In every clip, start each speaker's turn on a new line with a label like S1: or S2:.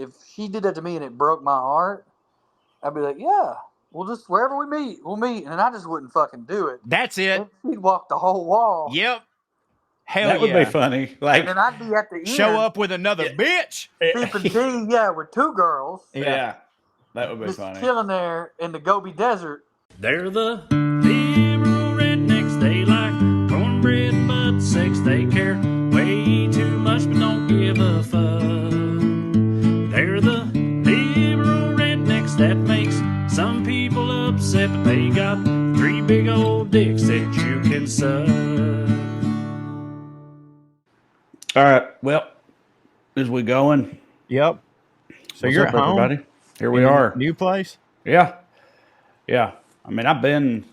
S1: if she did that to me and it broke my heart, I'd be like, yeah, we'll just wherever we meet, we'll meet, and I just wouldn't fucking do it.
S2: That's it.
S1: She'd walk the whole wall.
S2: Yep. Hell
S3: That would be funny.
S1: And
S3: Like,
S1: then I'd be at the end.
S2: show up with another bitch.
S1: Sipping tea, yeah, with two girls.
S3: yeah, that would be
S1: Just
S3: funny.
S1: chilling there in the Gobi Desert.
S4: They're the liberal rednecks. They like cornbread and butt sex. They care way too much but don't give a fuck. They're the liberal rednecks that makes some people upset, but they got 3 big old dicks that you can suck.
S3: All right. Well, is we going?
S2: Yep. So
S3: What's
S2: you're
S3: up,
S2: at home?
S3: everybody? Here we are.
S2: New place?
S3: Yeah. Yeah. I mean, I've been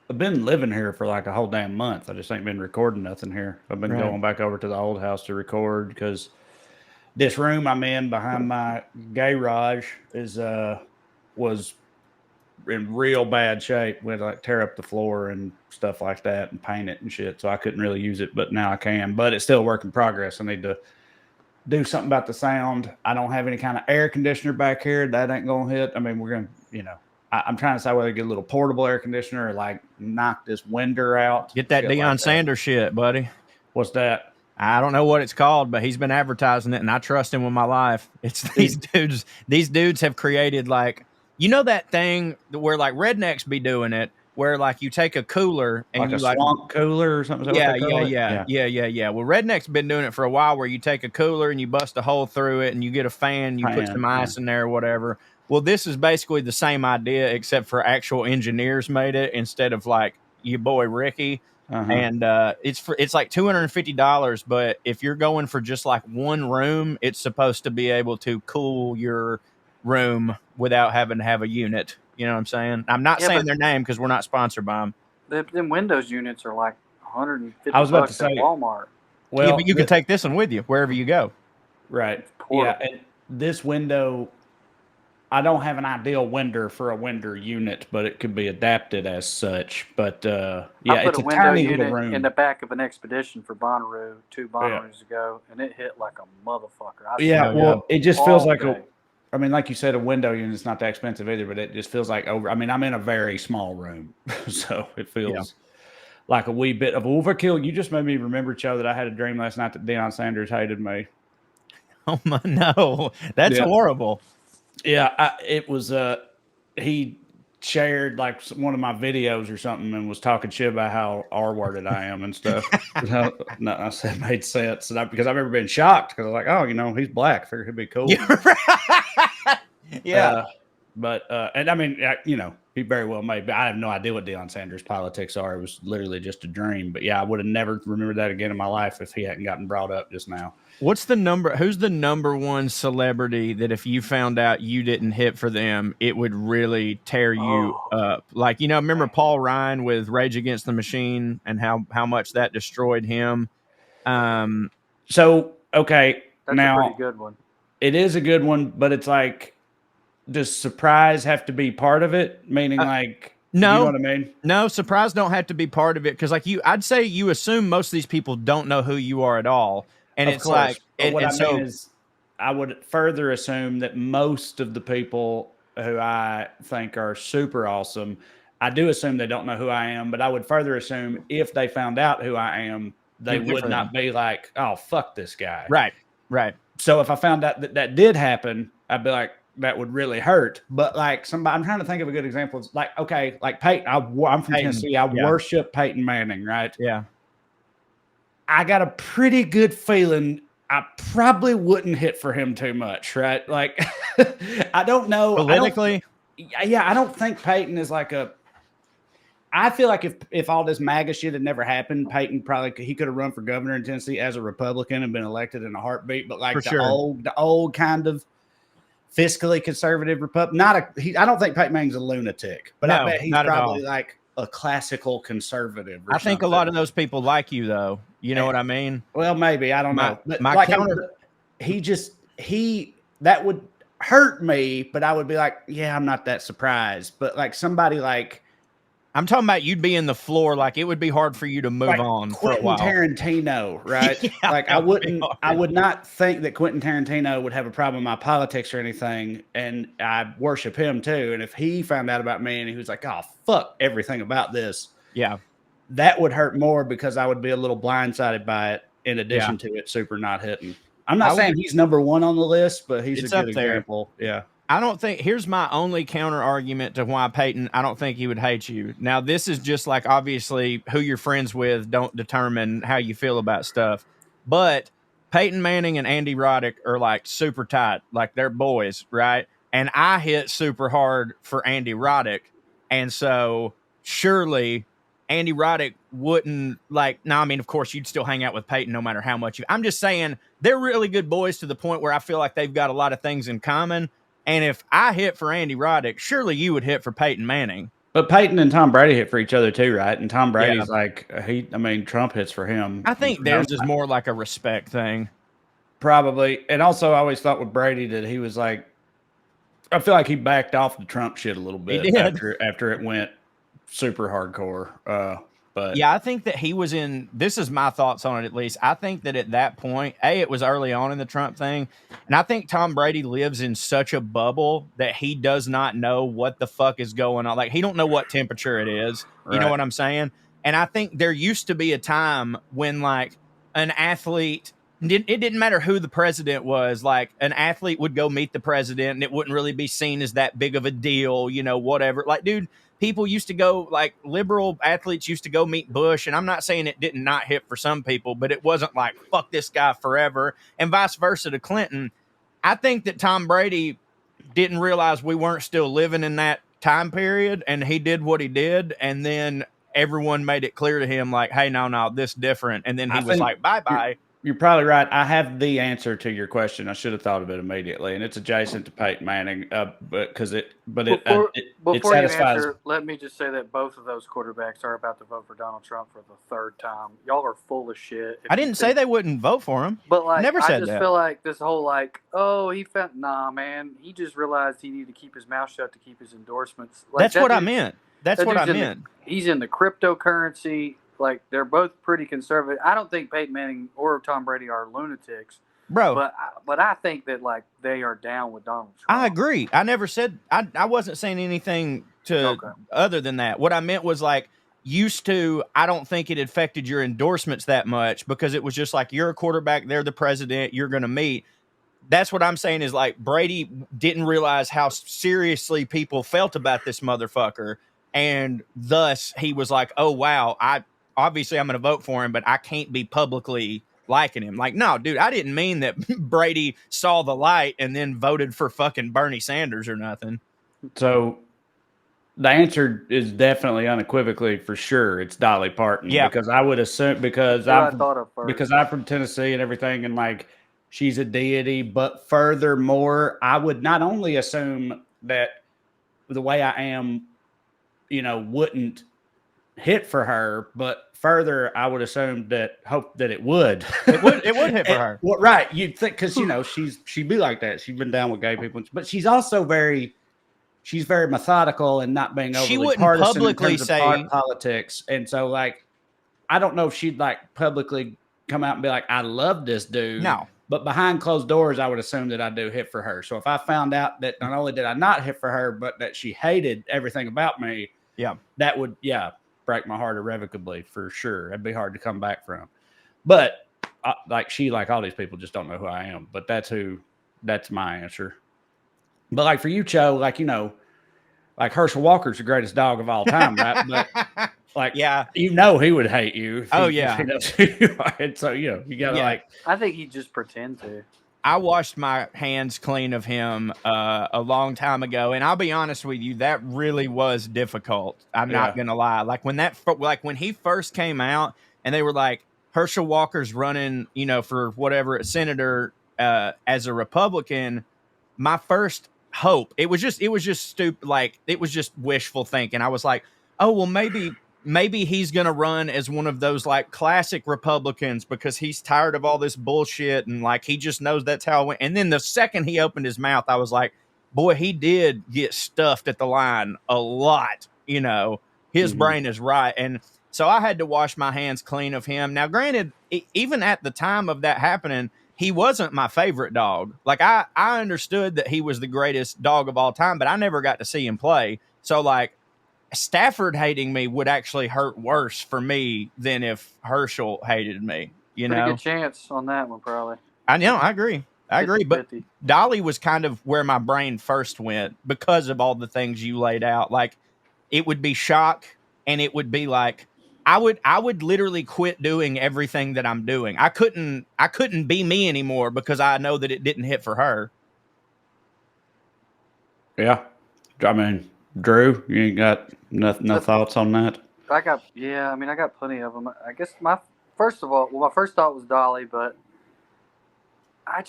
S3: living here for like a whole damn month. I just ain't been recording nothing here. I've been going back over to the old house to record because this room I'm in behind my garage was in real bad shape. We had to like tear up the floor and stuff like that and paint it and shit. So I couldn't really use it, but now I can. But it's still a work in progress. I need to do something about the sound. I don't have any kind of air conditioner back here. That ain't going to hit. I mean, we're going to, I'm trying to decide whether to get a little portable air conditioner or like knock this window out.
S2: Get that Deion Sanders shit, buddy.
S3: What's that?
S2: I don't know what it's called, but he's been advertising it, and I trust him with my life. It's these dudes. These dudes have created like, that thing where like rednecks be doing it, where like you take a cooler and
S3: like
S2: you
S3: a swamp cooler or something.
S2: Yeah. Well, redneck's been doing it for a while, where you take a cooler and you bust a hole through it, and you get a fan, you put some ice in there or whatever. Well, this is basically the same idea, except for actual engineers made it instead of like your boy Ricky. And it's like $250, but if you're going for just like one room, it's supposed to be able to cool your room without having to have a unit. You know what I'm saying? I'm not saying their name because we're not sponsored by them.
S1: Them Windows units are like $150
S3: I was about to say,
S1: at Walmart.
S3: Well,
S2: yeah, but you can take this one with you wherever you go.
S3: Right. Yeah, and this window, I don't have an ideal window for a window unit, but it could be adapted as such. But
S1: I
S3: it's
S1: put
S3: a tiny little
S1: unit
S3: room
S1: in the back of an expedition for Bonnaroo 2 Bonnaroos ago, and it hit like a motherfucker.
S3: It just feels like like you said, a window unit is not that expensive either, but it just feels like I'm in a very small room, so it feels like a wee bit of overkill. You just made me remember, Joe, that I had a dream last night that Deion Sanders hated me.
S2: Oh my, no, that's horrible.
S3: Yeah, it was. He shared like one of my videos or something and was talking shit about how R-worded I am and stuff. I said it made sense, because I've never been shocked because I was like, oh, he's black, figured he'd be cool.
S2: Yeah.
S3: And I mean, he very well may. But I have no idea what Deion Sanders' politics are. It was literally just a dream. But yeah, I would have never remembered that again in my life if he hadn't gotten brought up just now.
S2: Who's the number one celebrity that if you found out you didn't hit for them, it would really tear you up? Like, remember Paul Ryan with Rage Against the Machine and how much that destroyed him?
S3: So, okay.
S1: That's
S3: now,
S1: a pretty good one.
S3: It is a good one, but it's like, does surprise have to be part of it? Meaning
S2: no,
S3: you know what I mean?
S2: No, surprise don't have to be part of it. Cause like I'd say you assume most of these people don't know who you are at all. And
S3: of
S2: it's
S3: course.
S2: like,
S3: what I mean is I would further assume that most of the people who I think are super awesome, I do assume they don't know who I am, but I would further assume if they found out who I am, they would not be like, oh, fuck this guy.
S2: Right.
S3: So if I found out that did happen, I'd be like, that would really hurt. But like I'm trying to think of a good example. It's like, okay, like Peyton, I'm from Tennessee. I worship Peyton Manning, right?
S2: Yeah.
S3: I got a pretty good feeling I probably wouldn't hit for him too much, right? Like, I don't know.
S2: Politically?
S3: I don't think Peyton is like I feel like if all this MAGA shit had never happened, Peyton he could have run for governor in Tennessee as a Republican and been elected in a heartbeat. But like the old kind of fiscally conservative Republican, I don't think Peyton Manning's a lunatic, but I bet he's probably like a classical conservative.
S2: I think a lot of those people like you, though. You know what I mean?
S3: Well, maybe. I don't know. But like that would hurt me, but I would be like, yeah, I'm not that surprised. But like somebody like
S2: I'm talking about you'd be in the floor, like it would be hard for you to move on for a
S3: Quentin
S2: while.
S3: Tarantino, right?
S2: Yeah,
S3: like I would not think that Quentin Tarantino would have a problem with my politics or anything, and I worship him too. And if he found out about me and he was like, "Oh fuck everything about this,"
S2: yeah,
S3: that would hurt more because I would be a little blindsided by it. In addition to it, super not hitting. I'm not saying he's number one on the list, but he's a good example. Yeah.
S2: I don't think here's my only counter argument to why Peyton, I don't think he would hate you. Now, this is just like obviously who you're friends with don't determine how you feel about stuff. But Peyton Manning and Andy Roddick are like super tight, like they're boys, right? And I hit super hard for Andy Roddick. And so surely Andy Roddick wouldn't like, no, I mean, of course, you'd still hang out with Peyton no matter how much I'm just saying they're really good boys to the point where I feel like they've got a lot of things in common. And if I hit for Andy Roddick, surely you would hit for Peyton Manning.
S3: But Peyton and Tom Brady hit for each other too, right? And Tom Brady's Trump hits for him.
S2: I think theirs is more like a respect thing.
S3: Probably. And also I always thought with Brady that he was like, I feel like he backed off the Trump shit a little bit after it went super hardcore. But
S2: yeah, I think that he was in, this is my thoughts on it at least. I think that at that point, it was early on in the Trump thing. And I think Tom Brady lives in such a bubble that he does not know what the fuck is going on. Like he don't know what temperature it is. You know what I'm saying? And I think there used to be a time when like an athlete, it didn't matter who the president was, like an athlete would go meet the president and it wouldn't really be seen as that big of a deal, whatever. Like, dude, people used to go, like liberal athletes used to go meet Bush. And I'm not saying it didn't not hit for some people, but it wasn't like, fuck this guy forever. And vice versa to Clinton. I think that Tom Brady didn't realize we weren't still living in that time period. And he did what he did. And then everyone made it clear to him like, hey, no, this different. And then he was like, bye-bye.
S3: You're probably right. I have the answer to your question. I should have thought of it immediately, and it's adjacent to Peyton Manning. Before
S1: it
S3: satisfies.
S1: You answer, let me just say that both of those quarterbacks are about to vote for Donald Trump for the third time. Y'all are full of shit.
S2: I didn't say they wouldn't vote for him,
S1: but like,
S2: never said
S1: I just feel like this whole like, nah, man. He just realized he needed to keep his mouth shut to keep his endorsements. Like,
S2: that's what I meant. That's what I meant.
S1: He's in the cryptocurrency. Like, they're both pretty conservative. I don't think Peyton Manning or Tom Brady are lunatics,
S2: bro.
S1: But I think that like they are down with Donald Trump.
S2: I agree. I never said I wasn't saying anything other than that. What I meant was like used to. I don't think it affected your endorsements that much because it was just like you're a quarterback, they're the president, you're going to meet. That's what I'm saying is like Brady didn't realize how seriously people felt about this motherfucker, and thus he was like, oh wow, obviously I'm going to vote for him, but I can't be publicly liking him. Like, no, dude, I didn't mean that Brady saw the light and then voted for fucking Bernie Sanders or nothing.
S3: So the answer is definitely unequivocally for sure. It's Dolly Parton.
S2: Yeah.
S3: Because I would assume because I'm from Tennessee and everything. And like, she's a deity, but furthermore, I would not only assume that the way I am, wouldn't hit for her, but further, I would assume hope that it would.
S2: It would hit for her.
S3: Well, right. You'd think because she'd be like that. She's been down with gay people, but she's also very methodical and not being overly
S2: she wouldn't
S3: partisan
S2: publicly
S3: in terms of politics. And so, like, I don't know if she'd like publicly come out and be like, "I love this dude."
S2: No.
S3: But behind closed doors, I would assume that I do hit for her. So if I found out that not only did I not hit for her, but that she hated everything about me, that would break my heart irrevocably for sure. It'd be hard to come back from. But like all these people just don't know who I am. But that's my answer. But like for you, Cho, like, like Herschel Walker's the greatest dog of all time, right? But like, he would hate you. If he knows who you are. And so, you gotta like.
S1: I think he just pretend to.
S2: I washed my hands clean of him a long time ago, and I'll be honest with you, that really was difficult. I'm not gonna lie. Like when he first came out, and they were like, Herschel Walker's running, for whatever senator as a Republican. My first hope, it was just stupid. Like it was just wishful thinking. I was like, oh well, maybe he's going to run as one of those like classic Republicans because he's tired of all this bullshit. And like, he just knows that's how it went. And then the second he opened his mouth, I was like, boy, he did get stuffed at the line a lot, his brain is right. And so I had to wash my hands clean of him. Now, granted, even at the time of that happening, he wasn't my favorite dog. Like I understood that he was the greatest dog of all time, but I never got to see him play. So like Stafford hating me would actually hurt worse for me than if Herschel hated me. You
S1: Pretty
S2: know,
S1: good chance on that one, probably.
S2: I know, I agree.
S1: 50-50.
S2: But Dolly was kind of where my brain first went because of all the things you laid out. Like it would be shock, and it would be like I would literally quit doing everything that I'm doing. I couldn't be me anymore because I know that it didn't hit for her.
S3: Yeah. I mean, Drew, you ain't got no thoughts on that?
S1: I got plenty of them. I guess my first thought was Dolly, but I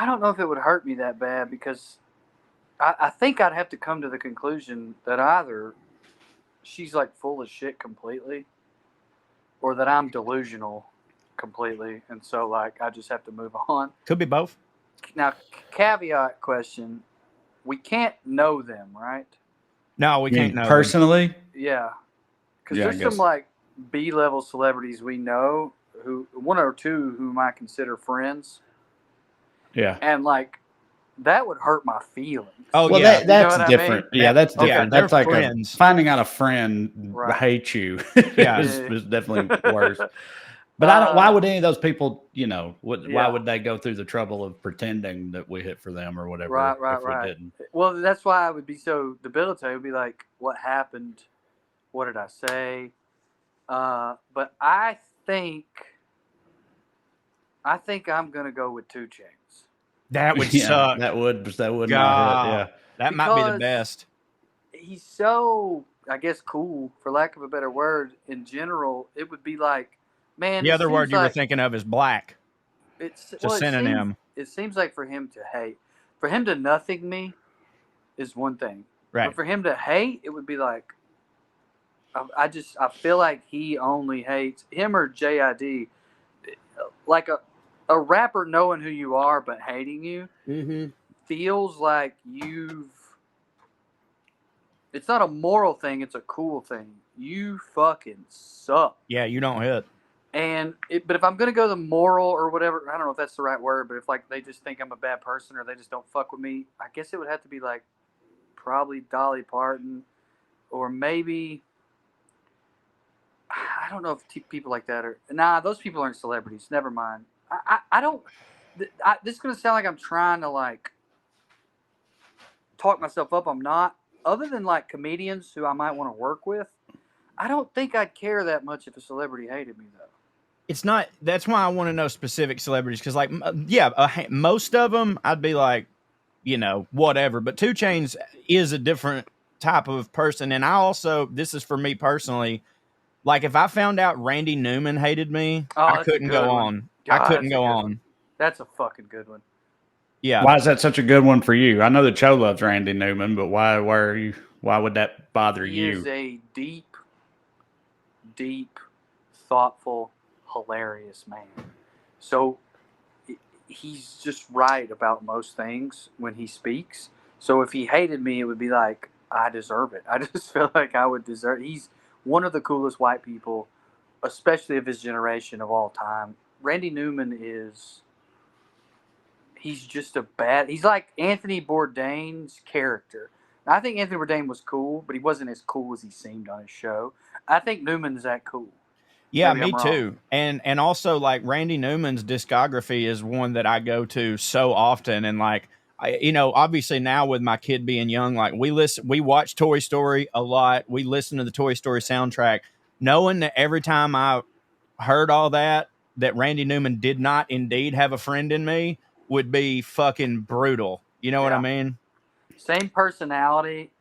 S1: don't know if it would hurt me that bad because I think I'd have to come to the conclusion that either she's like full of shit completely or that I'm delusional completely. And so like, I just have to move on.
S2: Could be both.
S1: Now, caveat question. We can't know them, right?
S2: No, we can't know
S3: personally.
S2: them.
S1: Yeah. Because there's some like B-level celebrities we know who one or two whom I consider friends.
S3: Yeah.
S1: And like, that would hurt my feelings.
S3: Oh, well, yeah, that's different. I mean? Yeah, that's different.
S2: Yeah,
S3: that's like finding out a friend hates you.
S2: Yeah,
S3: is definitely worse. But I don't. Why would any of those people, why would they go through the trouble of pretending that we hit for them or whatever? If we didn't?
S1: Well, that's why I would be so debilitated. It would be like, what happened? What did I say? But I think I'm gonna go with 2 Chainz.
S2: That would suck.
S3: That would not hit. Yeah.
S2: That might be the best.
S1: He's so, I guess, cool, for lack of a better word. In general, it would be like, man.
S2: The other word you were thinking of is black.
S1: It's
S2: a synonym.
S1: It seems like for him to hate, for him to nothing me, is one thing.
S2: Right.
S1: But for him to hate, it would be like, I feel like he only hates him or JID, like a rapper knowing who you are but hating you feels like it's not a moral thing, it's a cool thing. You fucking suck.
S2: Yeah, you don't hit.
S1: But if I'm going to go the moral or whatever, I don't know if that's the right word, but if like they just think I'm a bad person or they just don't fuck with me, I guess it would have to be like probably Dolly Parton or maybe, I don't know if people like that are, those people aren't celebrities. Never mind. This is going to sound like I'm trying to like talk myself up. I'm not. Other than like comedians who I might want to work with, I don't think I'd care that much if a celebrity hated me though.
S2: It's not. That's why I want to know specific celebrities because, like, most of them I'd be like, whatever. But 2 Chainz is a different type of person, and I also, this is for me personally, like if I found out Randy Newman hated me, I couldn't go on. I couldn't go on.
S1: That's a fucking good one.
S2: Yeah.
S3: Why is that such a good one for you? I know that Cho loves Randy Newman, but why would that bother you?
S1: He is a deep, thoughtful, hilarious man. So he's just right about most things when he speaks. So if he hated me, it would be like, I deserve it. I just feel like I would deserve it. He's one of the coolest white people, especially of his generation, of all time. Randy Newman he's just he's like Anthony Bourdain's character. Now, I think Anthony Bourdain was cool, but he wasn't as cool as he seemed on his show. I think Newman's that cool.
S2: Yeah, me too. And also like Randy Newman's discography is one that I go to so often. And like, obviously now with my kid being young, like we watch Toy Story a lot. We listen to the Toy Story soundtrack, knowing that every time I heard all that Randy Newman did not indeed have a friend in me would be fucking brutal. You know what I mean?
S1: Same personality,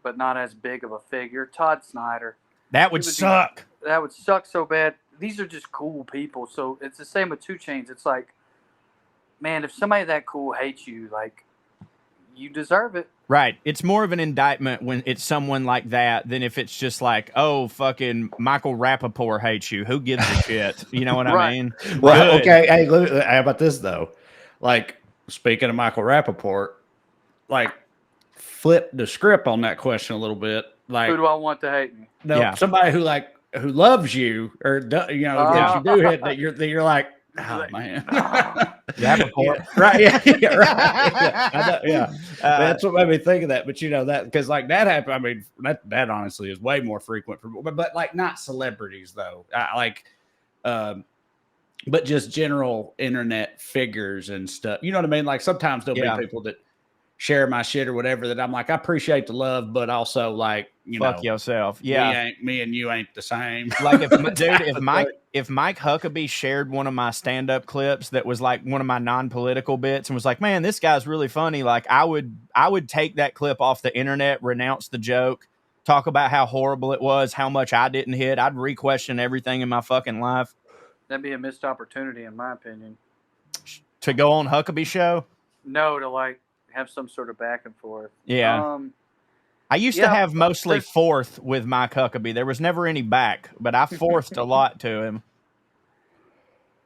S1: but not as big of a figure. Todd Snyder.
S2: That would suck.
S1: That would suck so bad. These are just cool people. So it's the same with 2 Chainz. It's like, man, if somebody that cool hates you, like, you deserve it.
S2: Right. It's more of an indictment when it's someone like that than if it's just like, oh, fucking Michael Rappaport hates you. Who gives a shit? You know what I mean?
S3: Well, okay. Hey, how about this, though? Like, speaking of Michael Rappaport, like, flip the script on that question a little bit. like
S1: Who do I want to hate me?
S3: no
S2: Yeah.
S3: somebody who loves you or that you do hit that you're like, oh man.
S2: Rappaport.
S3: Right. Yeah. Right. Yeah. That's what made me think of that. But that because like that happened. I mean, that honestly is way more frequent but like not celebrities though. But just general internet figures and stuff. You know what I mean? Like sometimes there'll be people that share my shit or whatever that I'm like, I appreciate the love, but also like,
S2: fuck yourself. Yeah.
S3: Me and you ain't the same.
S2: Like if Mike Huckabee shared one of my stand-up clips that was like one of my non-political bits and was like, man, this guy's really funny. Like I would take that clip off the internet, renounce the joke, talk about how horrible it was, how much I didn't hit. I'd re-question everything in my fucking life.
S1: That'd be a missed opportunity, in my opinion.
S2: To go on Huckabee show?
S1: No, to like have some sort of back and forth.
S2: Yeah. I used to have mostly fourth with Mike Huckabee. There was never any back, but I fourthed a lot to him.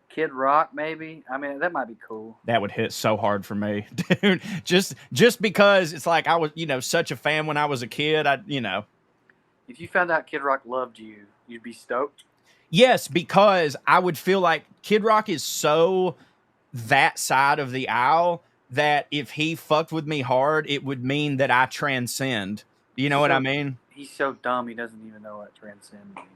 S1: Kid Rock, maybe. I mean, that might be cool.
S2: That would hit so hard for me, dude. Just because it's like I was, such a fan when I was a kid.
S1: If you found out Kid Rock loved you, you'd be stoked.
S2: Yes, because I would feel like Kid Rock is so that side of the aisle that if he fucked with me hard, it would mean that I transcend. You know what I mean?
S1: He's so dumb, he doesn't even know what transcend means.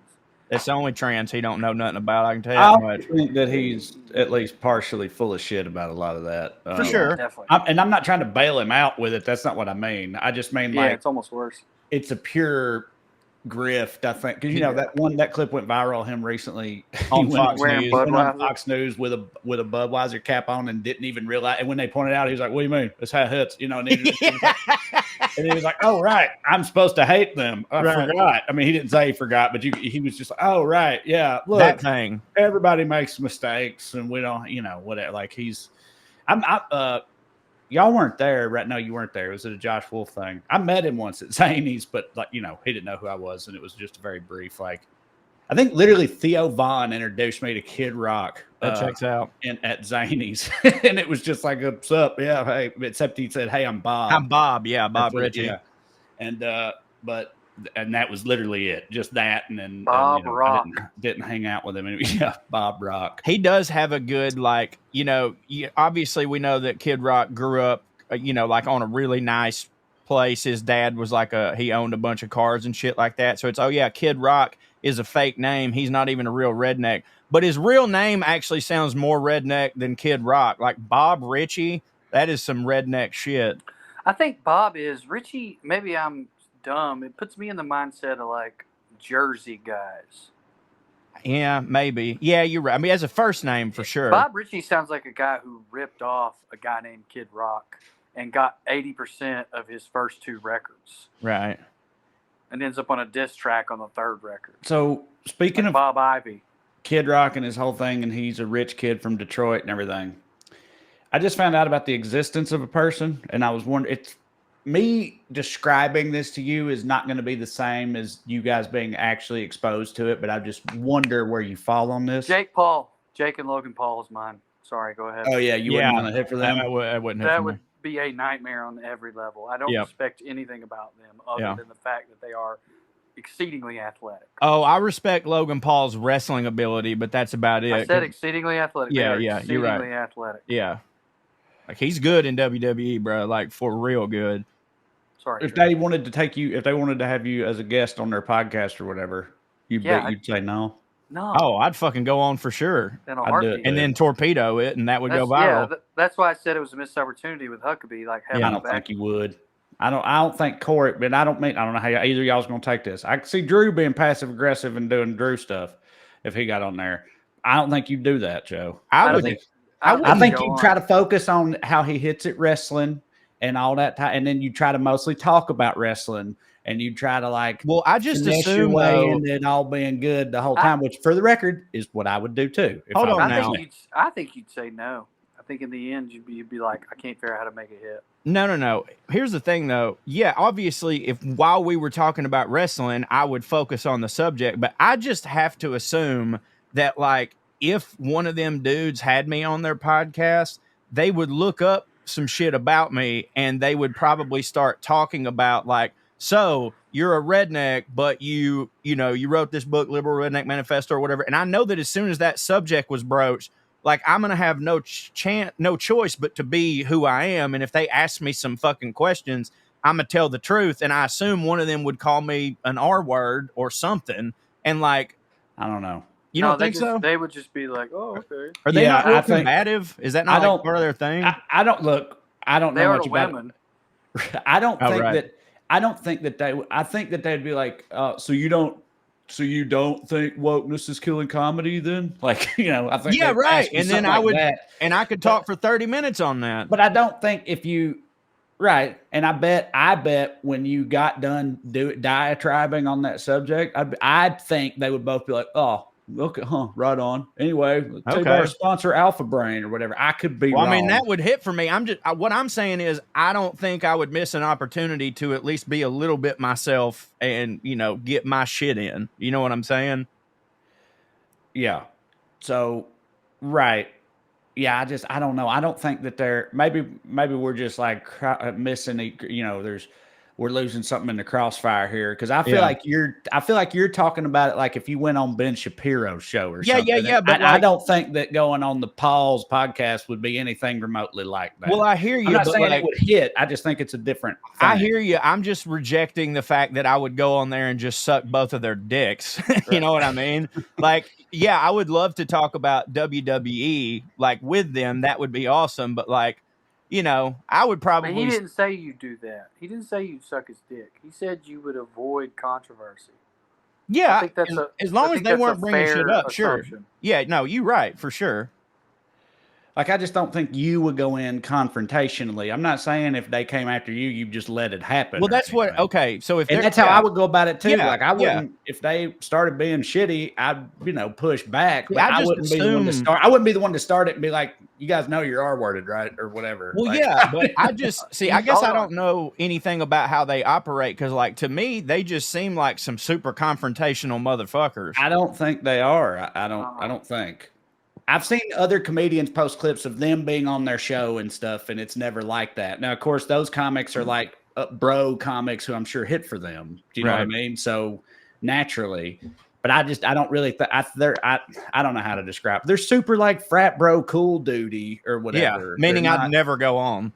S2: It's the only trans he don't know nothing about. I can tell you that much.
S3: I think that he's at least partially full of shit about a lot of that.
S2: For sure.
S1: Definitely.
S3: I'm not trying to bail him out with it. That's not what I mean. I just mean
S1: it's almost worse.
S3: It's a pure grift, I think, because that clip went viral. Him recently
S2: on Fox
S3: News with a Budweiser cap on and didn't even realize. And when they pointed out, he was like, "What do you mean? That's how it hits." And he was like, "Oh right, I'm supposed to hate them. I forgot." I mean, he didn't say he forgot, but he was just like, "Oh right, yeah, look,
S2: that thing.
S3: Everybody makes mistakes, and we don't, whatever." Like y'all weren't there, right? No, you weren't there. It was at a Josh Wolf thing. I met him once at Zany's, but he didn't know who I was, and it was just a very brief. Like, I think literally Theo Vaughn introduced me to Kid Rock.
S2: That checks out.
S3: At Zany's, and it was just like, "What's up? Yeah, hey." Except he said, "Hey, I'm Bob."
S2: I'm Bob. Yeah, Bob Ritchie.
S3: Yeah, and that was literally it. Just that, and then
S1: Bob Rock.
S3: I didn't hang out with him. Yeah, Bob Rock.
S2: He does have a good obviously we know that Kid Rock grew up, like on a really nice place. His dad was he owned a bunch of cars and shit like that. So it's Kid Rock is a fake name. He's not even a real redneck, but his real name actually sounds more redneck than Kid Rock. Like Bob Ritchie, that is some redneck shit.
S1: I think Bob is Richie. Maybe I'm dumb. It puts me in the mindset of like Jersey guys.
S2: Yeah, maybe. Yeah, you're right. I mean, as a first name for sure.
S1: Bob Ritchie sounds like a guy who ripped off a guy named Kid Rock and got 80% of his first two records.
S2: Right.
S1: And ends up on a diss track on the third record.
S3: So speaking of
S1: Bob Ivy,
S3: Kid Rock and his whole thing, and he's a rich kid from Detroit and everything. I just found out about the existence of a person, and I was wondering, me describing this to you is not going to be the same as you guys being actually exposed to it, but I just wonder where you fall on this.
S1: Jake and Logan Paul is mine. Sorry, go ahead.
S3: Oh yeah, you wouldn't want to hit for them.
S2: I wouldn't hit
S1: that would be a nightmare on every level. I don't respect anything about them other than the fact that they are exceedingly athletic.
S2: Oh, I respect Logan Paul's wrestling ability, but that's about it.
S1: I said exceedingly athletic.
S2: Yeah,
S1: exceedingly
S2: you're right.
S1: Athletic.
S2: Yeah. Like he's good in WWE, bro. Like for real good.
S1: Sorry.
S3: If they wanted to have you as a guest on their podcast or whatever, you'd say no.
S1: No.
S2: Oh, I'd fucking go on for sure. And then torpedo it, and that would go viral.
S1: Yeah, that's why I said it was a missed opportunity with Huckabee. Like,
S3: I don't think you would. I don't think Corey, but I don't know how either of y'all's going to take this. I can see Drew being passive aggressive and doing Drew stuff if he got on there. I don't think you'd do that, Joe.
S1: I
S3: think you'd try to focus on how he hits at wrestling and all that time, and then you try to mostly talk about wrestling, and you try to
S2: I just assume
S3: and it all being good the whole time, which for the record is what I would do too.
S2: Hold on now.
S1: I think you'd say no. I think in the end you'd be like, I can't figure out how to make a hit.
S2: No. Here's the thing though. Yeah, obviously if while we were talking about wrestling, I would focus on the subject, but I just have to assume that if one of them dudes had me on their podcast, they would look up some shit about me and they would probably start talking about so you're a redneck, but you wrote this book, Liberal Redneck Manifesto or whatever. And I know that as soon as that subject was broached, like I'm going to have no choice but to be who I am. And if they ask me some fucking questions, I'm going to tell the truth. And I assume one of them would call me an R word or something. And like,
S3: I don't know.
S2: You don't think so?
S1: They would just be like, "Oh, okay."
S2: Are they not real combative? Is that not part of their thing?
S3: I don't look. I don't know much about
S1: women.
S3: I don't think that. I don't think that they. I think that they'd be like, so you don't think wokeness is killing comedy? Then, like, I think.
S2: Yeah, right. And then I would,
S3: that.
S2: And I could talk for 30 minutes on that.
S3: But I don't think if you. Right, and I bet when you got done diatribing on that subject, I'd think they would both be like, "Oh, okay, right on." Anyway, tell you about our sponsor, Alpha Brain or whatever. I could be wrong.
S2: I mean, that would hit for me. What I'm saying is, I don't think I would miss an opportunity to at least be a little bit myself and get my shit in. You know what I'm saying?
S3: Yeah. So, right. Yeah, I don't know. I don't think that they're maybe we're just like missing. We're losing something in the crossfire here because I feel like you're talking about it like if you went on Ben Shapiro's show or something.
S2: Yeah. But
S3: I don't think that going on the Paul's podcast would be anything remotely like that.
S2: Well, I hear you.
S3: I'm not saying it would hit. I just think it's a different thing.
S2: I hear you. I'm just rejecting the fact that I would go on there and just suck both of their dicks. You know what I mean? Like, yeah, I would love to talk about WWE like with them. That would be awesome. But like, I would probably.
S1: But he didn't say you do that. He didn't say you suck his dick. He said you would avoid controversy.
S2: Yeah,
S1: I think that's
S2: as long as they weren't bringing shit up.
S1: Assumption.
S2: Sure. Yeah, no, you're right for sure.
S3: Like, I just don't think you would go in confrontationally. I'm not saying if they came after you, you just let it happen.
S2: Well, that's what. Okay, so if
S3: that's how I would go about it too.
S2: Yeah,
S3: like I wouldn't if they started being shitty, I'd push back. But
S2: I
S3: wouldn't be the one to start. I wouldn't be the one to start it and be like, "You guys know you're R-worded, right?" or whatever.
S2: Well,
S3: like,
S2: yeah, but I just see. I guess I don't know anything about how they operate because, like, to me, they just seem like some super confrontational motherfuckers.
S3: I don't think they are. I don't think. I've seen other comedians post clips of them being on their show and stuff, and it's never like that. Now, of course, those comics are like bro comics who I'm sure hit for them. Do you know what I mean? So naturally, but I don't really I don't know how to describe. They're super like frat bro cool duty or whatever.
S2: Yeah, meaning I'd never go on.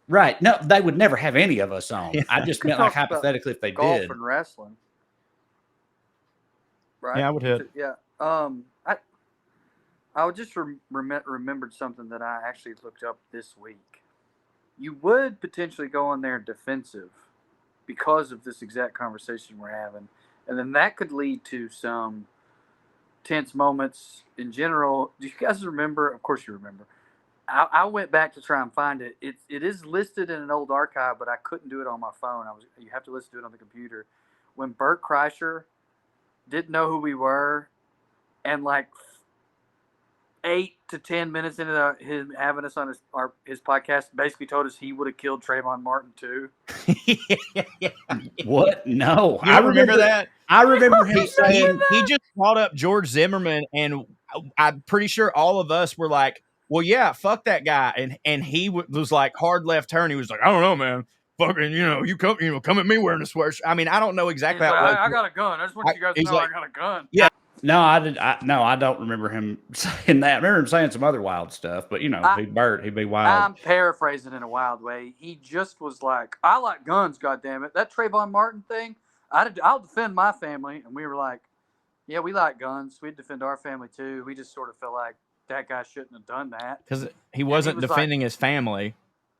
S3: Right? No, they would never have any of us on. I just meant like hypothetically if they
S1: golf
S3: did.
S1: And wrestling. Right?
S2: Yeah, I would hit.
S1: Yeah. I just remembered something that I actually looked up this week. You would potentially go on there defensive because of this exact conversation we're having. And then that could lead to some tense moments in general. Do you guys remember? Of course you remember. I went back to try and find it. It is listed in an old archive, but I couldn't do it on my phone. You have to listen to it on the computer. When Bert Kreischer didn't know who we were, and like 8 to 10 minutes into him having us on his podcast, basically told us he would have killed Trayvon Martin too.
S3: What? No,
S2: I remember that.
S3: I remember him saying
S2: he just brought up George Zimmerman, and I'm pretty sure all of us were like, "Well, yeah, fuck that guy," and he was like hard left turn. He was like, "I don't know, man. Fucking, you come at me wearing a sweatshirt." I mean, I don't know exactly how.
S1: Like, I got a gun. I just want you guys to know I got a gun.
S2: Yeah.
S3: No, I don't remember him saying that. I remember him saying some other wild stuff, but he'd be wild.
S1: I'm paraphrasing in a wild way. He just was like, "I like guns, goddammit. That Trayvon Martin thing, I'll defend my family." And we were like, "Yeah, we like guns. We'd defend our family too." We just sort of felt like that guy shouldn't have done that
S2: because he wasn't defending his family.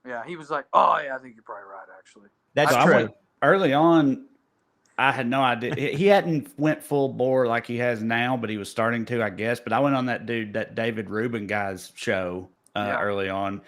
S1: Yeah, he was like, "Oh yeah, I think you're probably right, actually."
S2: That's true.
S3: Early on, I had no idea. He hadn't went full bore like he has now, but he was starting to, I guess. But I went on that David Rubin guy's show early on,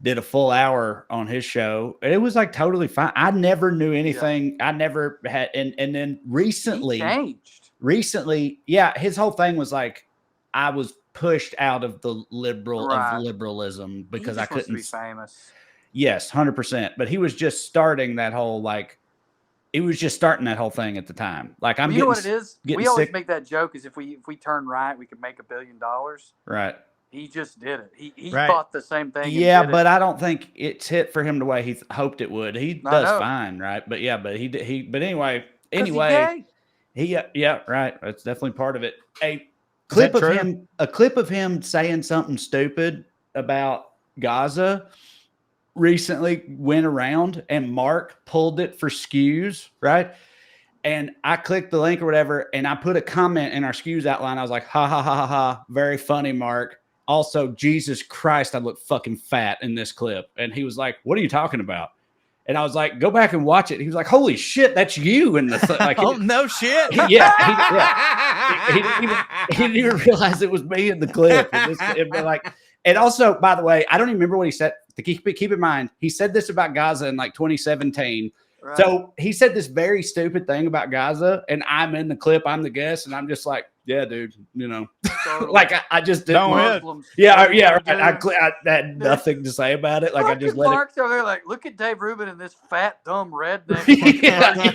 S3: did a full hour on his show. It was like totally fine. I never knew anything. Yeah. I never had. And then recently,
S1: he changed.
S3: Recently, his whole thing was like, I was pushed out of the liberalism because I couldn't
S1: be famous.
S3: Yes, 100%. But he was just starting that whole he was just starting that whole thing at the time. Like
S1: you know what it is? We always make that joke is if we turn right, we could make $1 billion.
S3: Right.
S1: He just did it. He thought the same thing.
S3: Yeah, but I don't think it's hit for him the way he hoped it would. He does fine, right? But but anyway, Anyway, yeah, right. That's definitely part of it. A clip of him saying something stupid about Gaza recently went around, and Mark pulled it for SKUs, right? And I clicked the link or whatever, and I put a comment in our SKUs outline. I was like, ha, ha, ha, ha, ha. Very funny, Mark. Also, Jesus Christ, I look fucking fat in this clip. And he was like, what are you talking about? And I was like, go back and watch it. He was like, holy shit, that's you in the like.
S2: Oh, no shit.
S3: He didn't even realize it was me in the clip. And also, by the way, I don't even remember what he said. To keep in mind, he said this about Gaza in like 2017. Right. So he said this very stupid thing about Gaza, and I'm in the clip. I'm the guest, and I'm just like, yeah, dude, you know, like I just didn't. Yeah. I had nothing to say about it. Like I just let
S1: Mark's over there, like, look at Dave Rubin and this fat dumb redneck.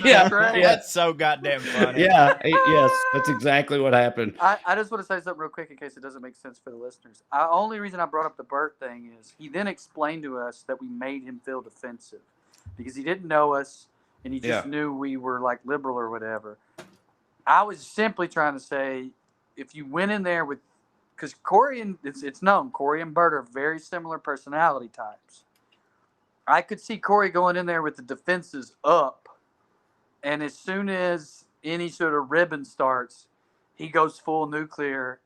S3: yeah.
S2: That's so goddamn funny.
S3: Yes, that's exactly what happened.
S1: I just want to say something real quick in case it doesn't make sense for the listeners. The only reason I brought up the Bert thing is he then explained to us that we made him feel defensive because he didn't know us and he just knew we were like liberal or whatever. I was simply trying to say, if you went in there with, because Corey and it's known, Corey and Bert are very similar personality types. I could see Corey going in there with the defenses up, and as soon as any sort of ribbon starts, he goes full nuclear.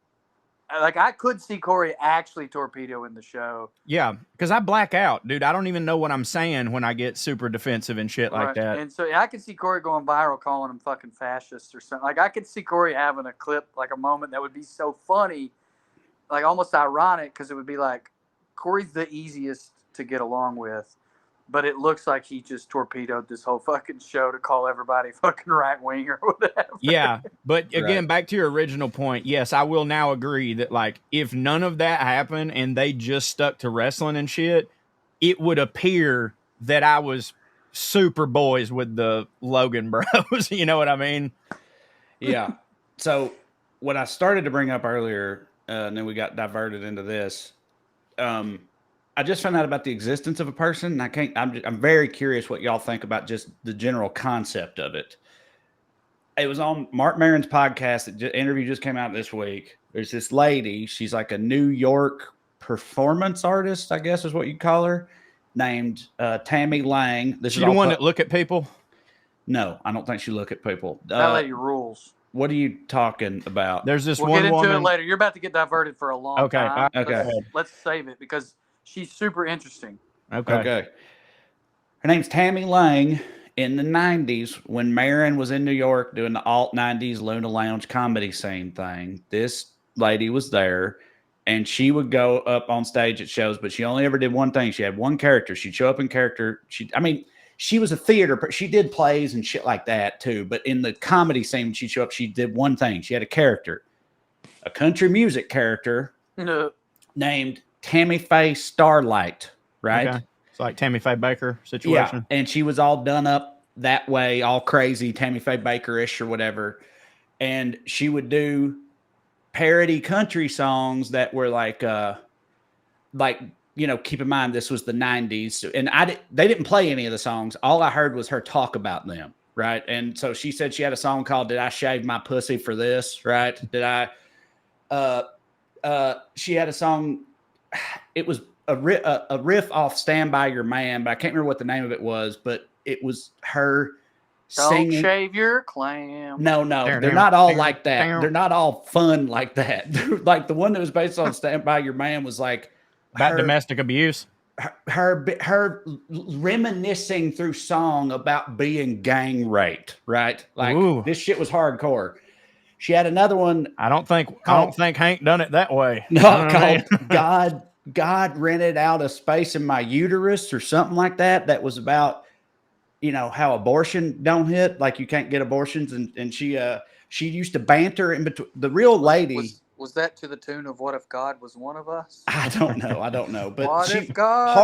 S1: Like, I could see Corey actually torpedoing the show.
S2: Yeah, because I black out, dude. I don't even know what I'm saying when I get super defensive and shit like that.
S1: And so I could see Corey going viral calling him fucking fascists or something. Like, I could see Corey having a clip, like a moment that would be so funny, like almost ironic, because it would be like, Corey's the easiest to get along with, but it looks like he just torpedoed this whole fucking show to call everybody fucking right wing or whatever.
S2: Yeah, but again, back to your original point, yes, I will now agree that, like, if none of that happened and they just stuck to wrestling and shit, it would appear that I was super boys with the Logan bros. You know what I mean?
S3: Yeah. So what I started to bring up earlier, and then we got diverted into this, I just found out about the existence of a person, and I'm very curious what y'all think about just the general concept of it. It was on Mark Maron's podcast. The interview just came out this week. There's this lady. She's like a New York performance artist, I guess is what you call her, named Tammy Lang.
S2: She's the one that look at people?
S3: No, I don't think she look at people.
S1: That lady rules.
S3: What are you talking about?
S2: There's this
S1: we'll
S2: one
S1: get into
S2: woman.
S1: it later. You're about to get diverted for a long time.
S3: Okay.
S1: Let's save it because she's super interesting.
S3: Okay. Her name's Tammy Lang. In the 90s, when Maron was in New York doing the alt 90s Luna Lounge comedy scene thing, this lady was there, and she would go up on stage at shows, but she only ever did one thing. She had one character. She'd show up in character. She was a theater, but she did plays and shit like that too. But in the comedy scene, she'd show up. She did one thing. She had a character, a country music character named Tammy Faye Starlight, right?
S2: Okay. It's like Tammy Faye Baker situation.
S3: Yeah, and she was all done up that way, all crazy, Tammy Faye Baker-ish or whatever. And she would do parody country songs that were like, you know, keep in mind this was the 90s. And they didn't play any of the songs. All I heard was her talk about them, right? And so she said she had a song called Did I Shave My Pussy for This, right? She had a song, it was a riff off Stand By Your Man, but I can't remember what the name of it was, but it was her singing.
S1: Don't shave your clam.
S3: No, they're not all like that. They're not all fun like that. Like the one that was based on Stand By Your Man was like
S2: about domestic abuse.
S3: Her reminiscing through song about being gang raped, right? Like this shit was hardcore. She had another one.
S2: I don't think Hank done it that way.
S3: No, called God rented out a space in my uterus or something like that. That was about, you know, how abortion don't hit, like you can't get abortions. And she used to banter in between the real lady.
S1: Was that to the tune of What If God Was One of Us?
S3: I don't know. But
S1: what
S3: she
S1: if God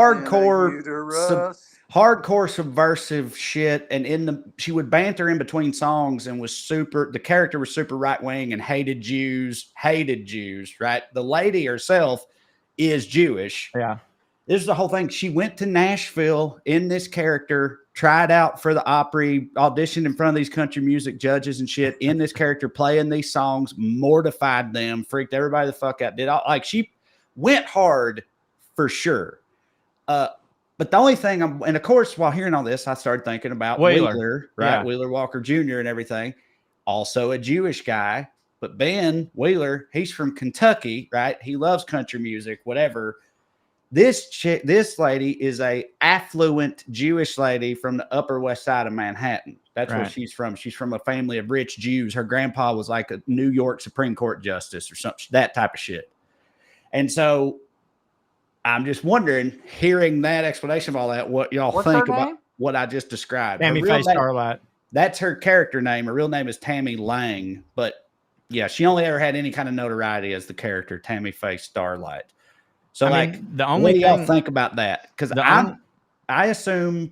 S3: hardcore subversive shit. And she would banter in between songs and the character was super right wing and hated Jews, right? The lady herself is Jewish.
S2: Yeah.
S3: This is the whole thing. She went to Nashville in this character tried out for the Opry, auditioned in front of these country music judges and shit in this character, playing these songs, mortified them, freaked everybody the fuck out. She went hard for sure. But the only thing and of course, while hearing all this, I started thinking about Wheeler, right? Yeah. Wheeler Walker Jr. and everything. Also a Jewish guy, but Ben Wheeler, he's from Kentucky, right? He loves country music, whatever. This lady is a affluent Jewish lady from the Upper West Side of Manhattan. That's where she's from. She's from a family of rich Jews. Her grandpa was like a New York Supreme Court justice or something, that type of shit. And so I'm just wondering, hearing that explanation of all that, what y'all think about what I just described.
S2: Tammy Faye Starlight.
S3: That's her character name. Her real name is Tammy Lang. But yeah, she only ever had any kind of notoriety as the character Tammy Faye Starlight. So what do y'all think about that? Because I assume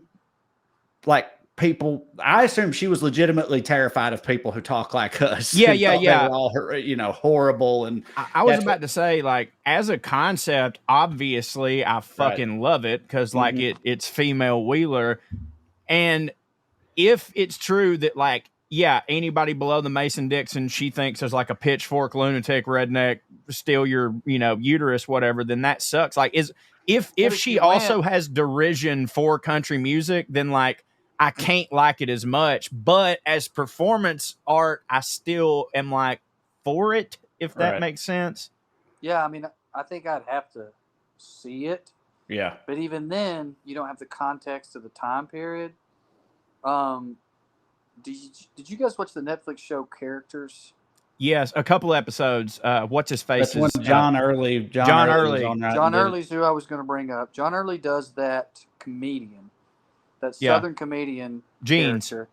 S3: I assume she was legitimately terrified of people who talk like us.
S2: Yeah.
S3: They were all, horrible. And
S2: I was about to say, as a concept, obviously, I fucking love it because, it's female Wheeler. And if it's true that, anybody below the Mason-Dixon, she thinks there's a pitchfork, lunatic, redneck, steal your, uterus, whatever, then that sucks. If she also has derision for country music, then, I can't like it as much, but as performance art, I still am for it, if that makes sense.
S1: Yeah, I mean, I think I'd have to see it.
S3: Yeah.
S1: But even then, you don't have the context of the time period. Did you guys watch the Netflix show Characters?
S2: Yes, a couple episodes. What's his face?
S3: That's when John Early. John Early.
S1: John Early's who I was going to bring up. John Early does that comedian. That Southern comedian character.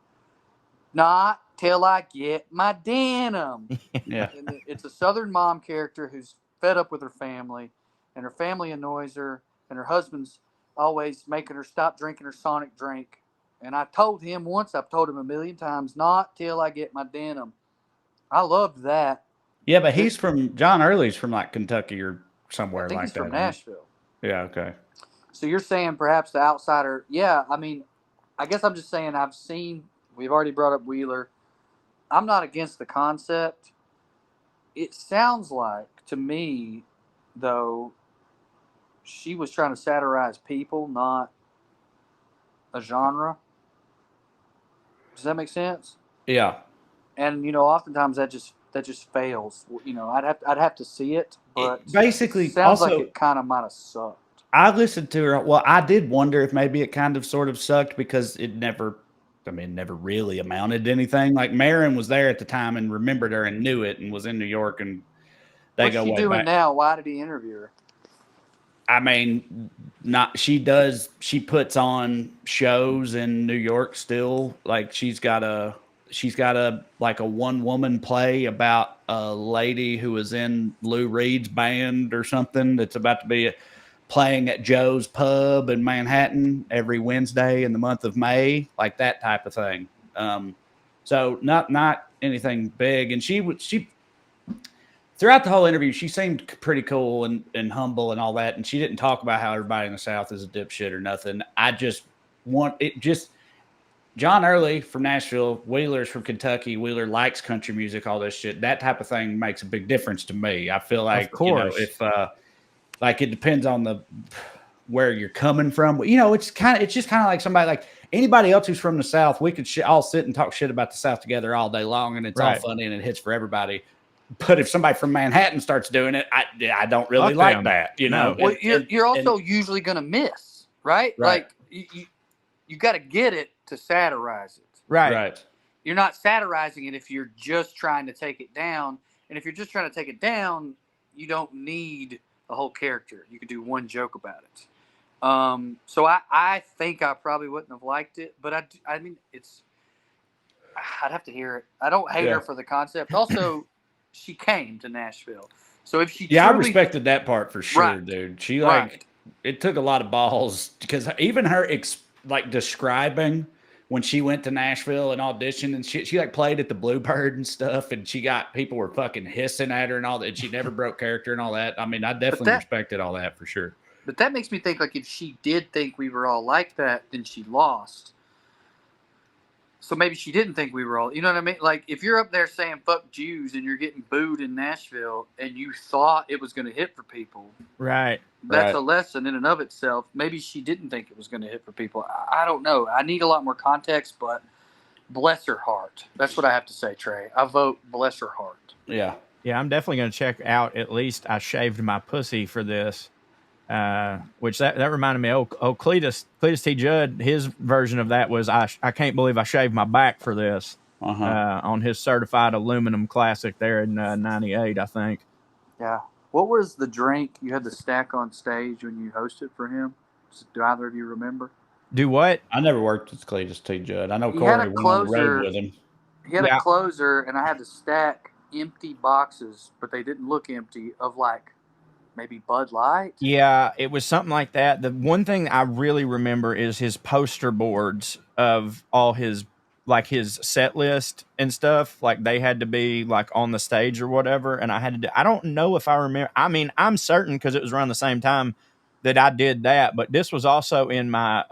S1: Not till I get my denim.
S3: Yeah.
S1: And it's a Southern mom character who's fed up with her family, and her family annoys her, and her husband's always making her stop drinking her Sonic drink. And I told him once, I've told him 1,000,000 times, not till I get my denim. I loved that.
S3: Yeah, but John Early's from Kentucky or somewhere like that.
S1: He's from Nashville.
S3: Yeah, okay.
S1: So you're saying perhaps the outsider, I mean, I guess I'm just saying we've already brought up Wheeler. I'm not against the concept. It sounds like, to me, though, she was trying to satirize people, not a genre. Does that make sense?
S3: Yeah.
S1: And, oftentimes that just fails. I'd have to see it, but
S3: basically
S1: it sounds like it kind of might have sucked.
S3: I listened to her. Well, I did wonder if maybe it kind of sort of sucked because it never really amounted to anything. Marin was there at the time and remembered her and knew it and was in New York and
S1: What's she doing now? Why did he interview her?
S3: I mean, she puts on shows in New York still. She's got a one woman play about a lady who was in Lou Reed's band or something that's about to be playing at Joe's Pub in Manhattan every Wednesday in the month of May, that type of thing. So not anything big. And she throughout the whole interview, she seemed pretty cool and humble and all that. And she didn't talk about how everybody in the South is a dipshit or nothing. John Early from Nashville, Wheeler's from Kentucky. Wheeler likes country music, all this shit. That type of thing makes a big difference to me. I feel like, if it depends on where you're coming from. It's just kind of like somebody anybody else who's from the South. We could all sit and talk shit about the South together all day long, and it's all funny and it hits for everybody. But if somebody from Manhattan starts doing it, I don't really like that.
S1: Well, you're also usually going to miss, right? You got to get it to satirize it.
S3: Right.
S1: You're not satirizing it if you're just trying to take it down. And if you're just trying to take it down, you don't need a whole character. You could do one joke about it. So I think I probably wouldn't have liked it, but I mean, I'd have to hear it. I don't hate her for the concept. Also, she came to Nashville. So if she
S3: I respected that part for sure, dude. She it took a lot of balls because even her describing when she went to Nashville and auditioned and she played at the Bluebird and stuff, and people were fucking hissing at her and all that. And she never broke character and all that. I mean, I definitely respected all that for sure.
S1: But that makes me think if she did think we were all like that, then she lost. So maybe she didn't think we were all, you know what I mean? Like, if you're up there saying fuck Jews and you're getting booed in Nashville and you thought it was going to hit for people,
S2: Right.
S1: that's a lesson in and of itself. Maybe she didn't think it was going to hit for people. I don't know. I need a lot more context, but bless her heart. That's what I have to say, Trey. I vote bless her heart.
S3: Yeah.
S2: Yeah, I'm definitely going to check out at least I Shaved My Pussy for this. Which that reminded me. Cletus T. Judd, his version of that was I can't believe I shaved my back for this. On his certified aluminum classic there in '98, I think.
S1: Yeah. What was the drink you had to stack on stage when you hosted for him? Do either of you remember?
S2: Do what?
S3: I never worked with Cletus T. Judd. I know
S1: He
S3: Corey
S1: had a
S3: went on the
S1: closer.
S3: road with him.
S1: He had a closer, and I had to stack empty boxes, but they didn't look empty, of like maybe Bud Light.
S2: Yeah, it was something like that. The one thing I really remember is his poster boards of all his set list and stuff. Like they had to be like on the stage or whatever. And I had to do, I don't know if I remember. I mean, I'm certain because it was around the same time that I did that. But this was also in my,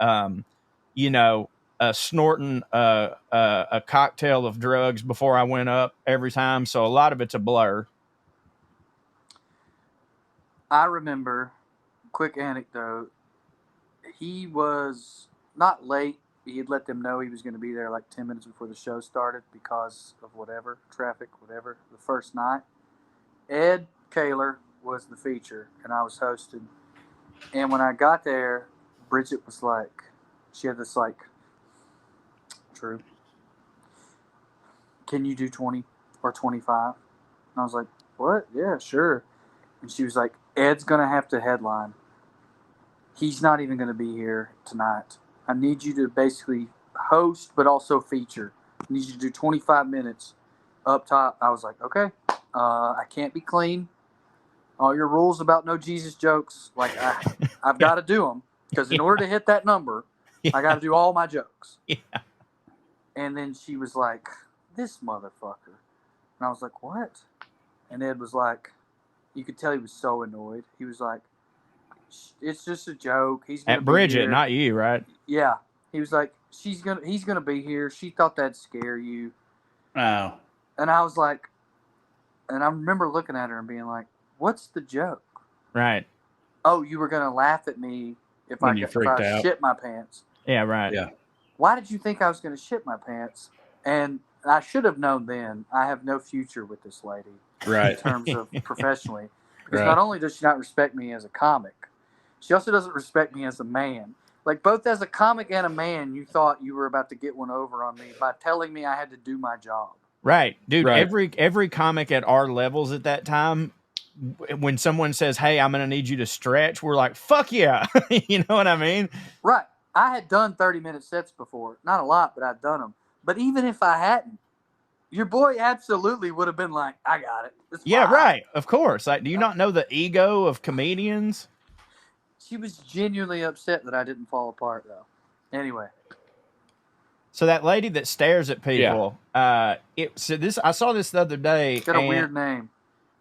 S2: snorting a cocktail of drugs before I went up every time. So a lot of it's a blur.
S1: I remember, quick anecdote, he was not late. He had let them know he was going to be there like 10 minutes before the show started because of whatever, traffic, whatever, the first night. Ed Kaler was the feature, and I was hosting. And when I got there, Bridget was like, she had this like, True, can you do 20 or 25? And I was like, what? Yeah, sure. And she was like, Ed's going to have to headline. He's not even going to be here tonight. I need you to basically host, but also feature. I need you to do 25 minutes up top. I was like, okay, I can't be clean. All your rules about no Jesus jokes, like I've got to do them because in order to hit that number, I got to do all my jokes.
S2: Yeah.
S1: And then she was like, this motherfucker. And I was like, what? And Ed was like, you could tell he was so annoyed. He was like, it's just a joke. He's gonna
S2: at Bridget,
S1: here.
S2: Not you, right?
S1: Yeah. He was like, he's gonna be here. She thought that'd scare you.
S3: Oh.
S1: And I was like, and I remember looking at her and being like, what's the joke?
S2: Right.
S1: Oh, you were gonna laugh at me if I shit my pants.
S2: Yeah, right.
S3: Yeah.
S1: Why did you think I was gonna shit my pants? And I should have known then I have no future with this lady.
S3: Right.
S1: In terms of professionally. Because not only does she not respect me as a comic, she also doesn't respect me as a man. Like, both as a comic and a man, you thought you were about to get one over on me by telling me I had to do my job.
S2: Right. Dude,
S3: right.
S2: Every comic at our levels at that time, when someone says, hey, I'm going to need you to stretch, we're like, fuck yeah. You know what I mean?
S1: Right. I had done 30-minute sets before. Not a lot, but I'd done them. But even if I hadn't, your boy absolutely would have been like, I got it.
S2: Yeah, right. Of course. Like, do you not know the ego of comedians?
S1: She was genuinely upset that I didn't fall apart, though. Anyway.
S2: So that lady that stares at people, I saw this the other day.
S1: She's got a weird name.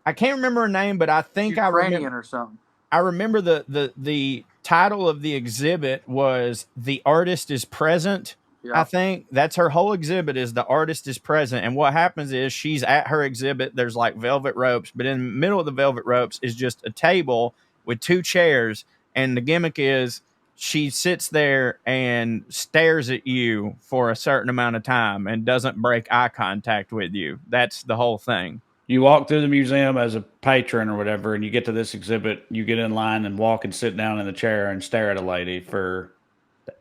S2: I can't remember her name, but I think I remember
S1: or something.
S2: I remember the title of the exhibit was "The Artist is Present." Yeah. I think that's her whole exhibit is the artist is present. And what happens is she's at her exhibit. There's like velvet ropes, but in the middle of the velvet ropes is just a table with 2 chairs. And the gimmick is she sits there and stares at you for a certain amount of time and doesn't break eye contact with you. That's the whole thing.
S3: You walk through the museum as a patron or whatever, and you get to this exhibit, you get in line and walk and sit down in the chair and stare at a lady for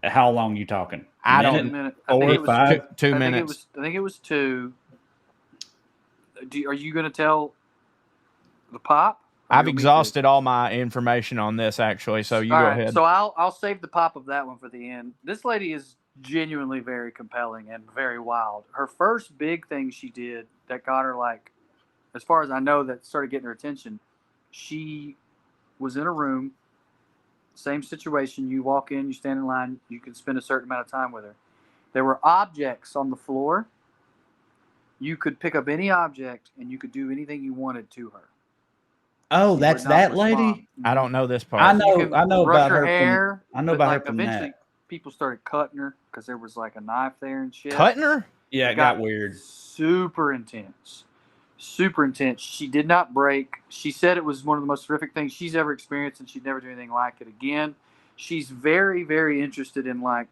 S3: how long you talking?
S2: I don't know. 4 or 5? 2 minutes.
S1: I think it was 2. Are you going to tell the pop?
S2: I've exhausted all my information on this, actually, so you go ahead.
S1: So I'll save the pop of that one for the end. This lady is genuinely very compelling and very wild. Her first big thing she did that got her, like, as far as I know, that started getting her attention, she was in a room, same situation. You walk in, you stand in line, you can spend a certain amount of time with her. There were objects on the floor. You could pick up any object, and you could do anything you wanted to her.
S3: Oh, that's that lady?
S2: I don't know this part.
S3: I know about her.
S1: Hair,
S3: I know about her from that.
S1: people started cutting her because there was like a knife there and shit.
S2: Cutting her?
S3: Yeah, it got weird.
S1: Super intense. Super intense. She did not break. She said it was one of the most horrific things she's ever experienced, and she'd never do anything like it again. She's very, very interested in like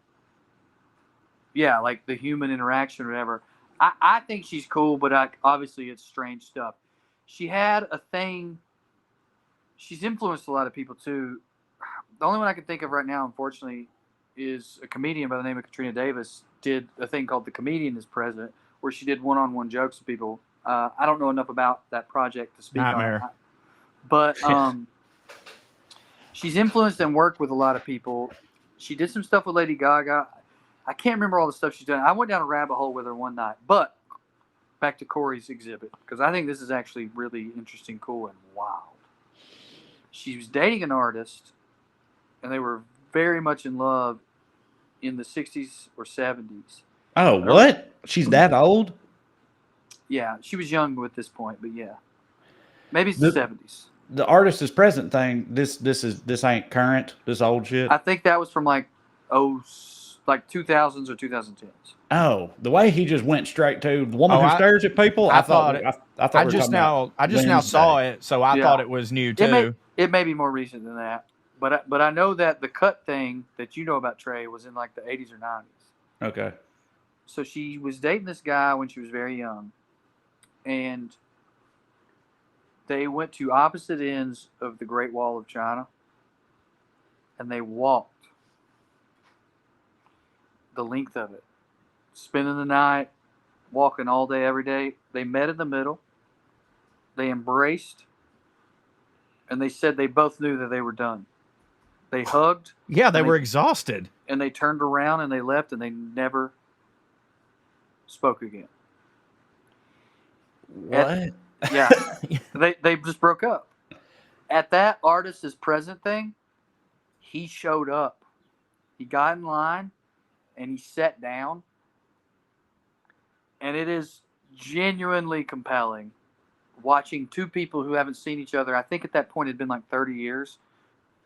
S1: the human interaction or whatever. I think she's cool, but obviously it's strange stuff. She had a thing. She's influenced a lot of people too. The only one I can think of right now, unfortunately, is a comedian by the name of Katrina Davis. Did a thing called The Comedian is President, where she did one-on-one jokes with people. I don't know enough about that project to speak on it. But she's influenced and worked with a lot of people. She did some stuff with Lady Gaga. I can't remember all the stuff she's done. I went down a rabbit hole with her one night. But back to Corey's exhibit, because I think this is actually really interesting, cool, and wild. She was dating an artist, and they were very much in love in the 60s or 70s.
S3: Oh, what? She's that old?
S1: Yeah, she was young at this point, but yeah. Maybe it's the 70s.
S3: The artist is present thing, this ain't current, this old shit?
S1: I think that was from like 2000s or 2010s.
S3: Oh, the way he just went straight to the woman who stares at people. I thought
S2: I just now saw it, so I thought it was new too.
S1: It may be more recent than that, but I know that the cut thing that you know about Trey was in like the 80s or 90s.
S3: Okay.
S1: So she was dating this guy when she was very young, and they went to opposite ends of the Great Wall of China, and they walked the length of it, spending the night, walking all day, every day. They met in the middle. They embraced, and they said they both knew that they were done. They hugged.
S2: Yeah, they were exhausted.
S1: And they turned around and they left, and they never spoke again.
S3: What?
S1: Yeah. they just broke up. At that artist is present thing, he showed up. He got in line, and he sat down. And it is genuinely compelling watching two people who haven't seen each other. I think at that point it had been like 30 years,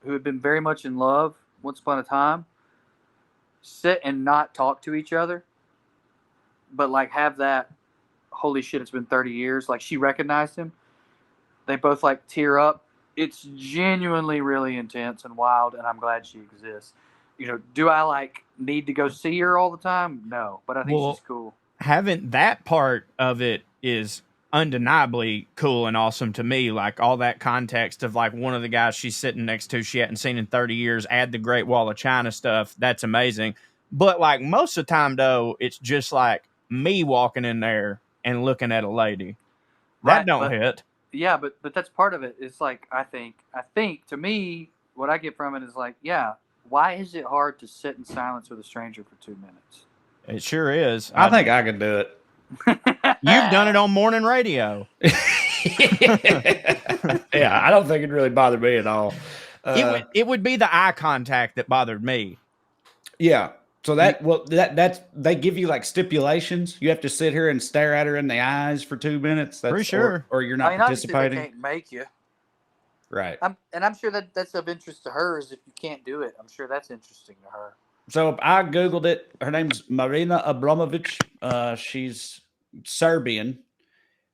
S1: who had been very much in love once upon a time, sit and not talk to each other, but like have that, holy shit, it's been 30 years. Like she recognized him. They both like tear up. It's genuinely really intense and wild, and I'm glad she exists. You know, do I like need to go see her all the time? No, but I think she's cool.
S2: Having that part of it is undeniably cool and awesome to me. Like all that context of like one of the guys she's sitting next to, she hadn't seen in 30 years, add the Great Wall of China stuff. That's amazing. But like most of the time though, it's just like me walking in there and looking at a lady. That don't hit.
S1: Yeah, but that's part of it. It's like, I think to me, what I get from it is like, yeah, why is it hard to sit in silence with a stranger for 2 minutes?
S2: It sure is.
S3: I think I can do it.
S2: You've done it on morning radio.
S3: Yeah, I don't think it really bothered me at all.
S2: It would be the eye contact that bothered me.
S3: Yeah. So that's they give you like stipulations. You have to sit here and stare at her in the eyes for 2 minutes. That's
S2: for sure.
S3: Or you're not participating.
S1: They can't make you.
S3: Right.
S1: I'm sure that's of interest to her. Is if you can't do it, I'm sure that's interesting to her.
S3: So I Googled it. Her name's Marina Abramovic. She's Serbian.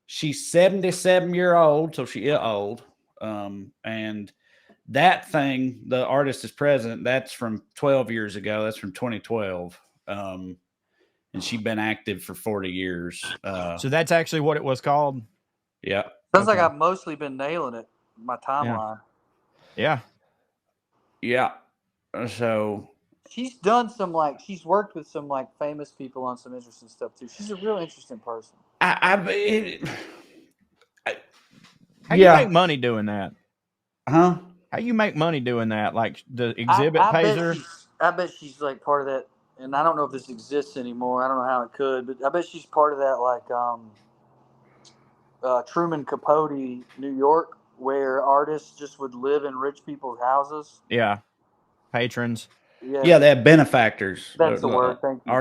S3: She's 77-year-old, so she is old. And that thing, the artist is present, that's from 12 years ago. That's from 2012. And she'd been active for 40 years.
S2: So that's actually what it was called?
S3: Yeah.
S1: Sounds like I've mostly been nailing it, my timeline.
S2: Yeah.
S3: Yeah. So
S1: she's done she's worked with some like famous people on some interesting stuff too. She's a real interesting person.
S2: How do you make money doing that?
S3: Huh?
S2: How you make money doing that? Like the exhibit pays her?
S1: I bet she's like part of that, and I don't know if this exists anymore. I don't know how it could, but I bet she's part of that like Truman Capote, New York, where artists just would live in rich people's houses.
S2: Yeah. Patrons.
S3: Yeah, they have benefactors.
S1: That's the word. Thank you.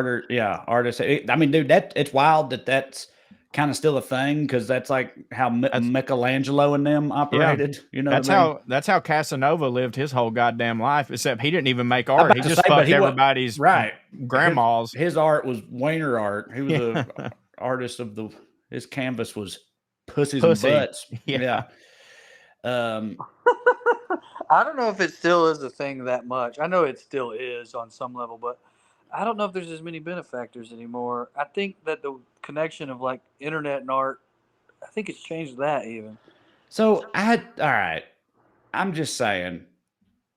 S3: Artists. I mean, dude, it's wild that's kind of still a thing because that's like how Michelangelo and them operated.
S2: Yeah.
S3: You know,
S2: that's how Casanova lived his whole goddamn life. Except he didn't even make art. He just fucked everybody's grandmas.
S3: His art was Wiener art. He was a artist of his canvas was pussies and butts. Yeah.
S1: I don't know if it still is a thing that much. I know it still is on some level, but I don't know if there's as many benefactors anymore. I think that the connection of like internet and art, I think it's changed that even.
S3: So all right. I'm just saying,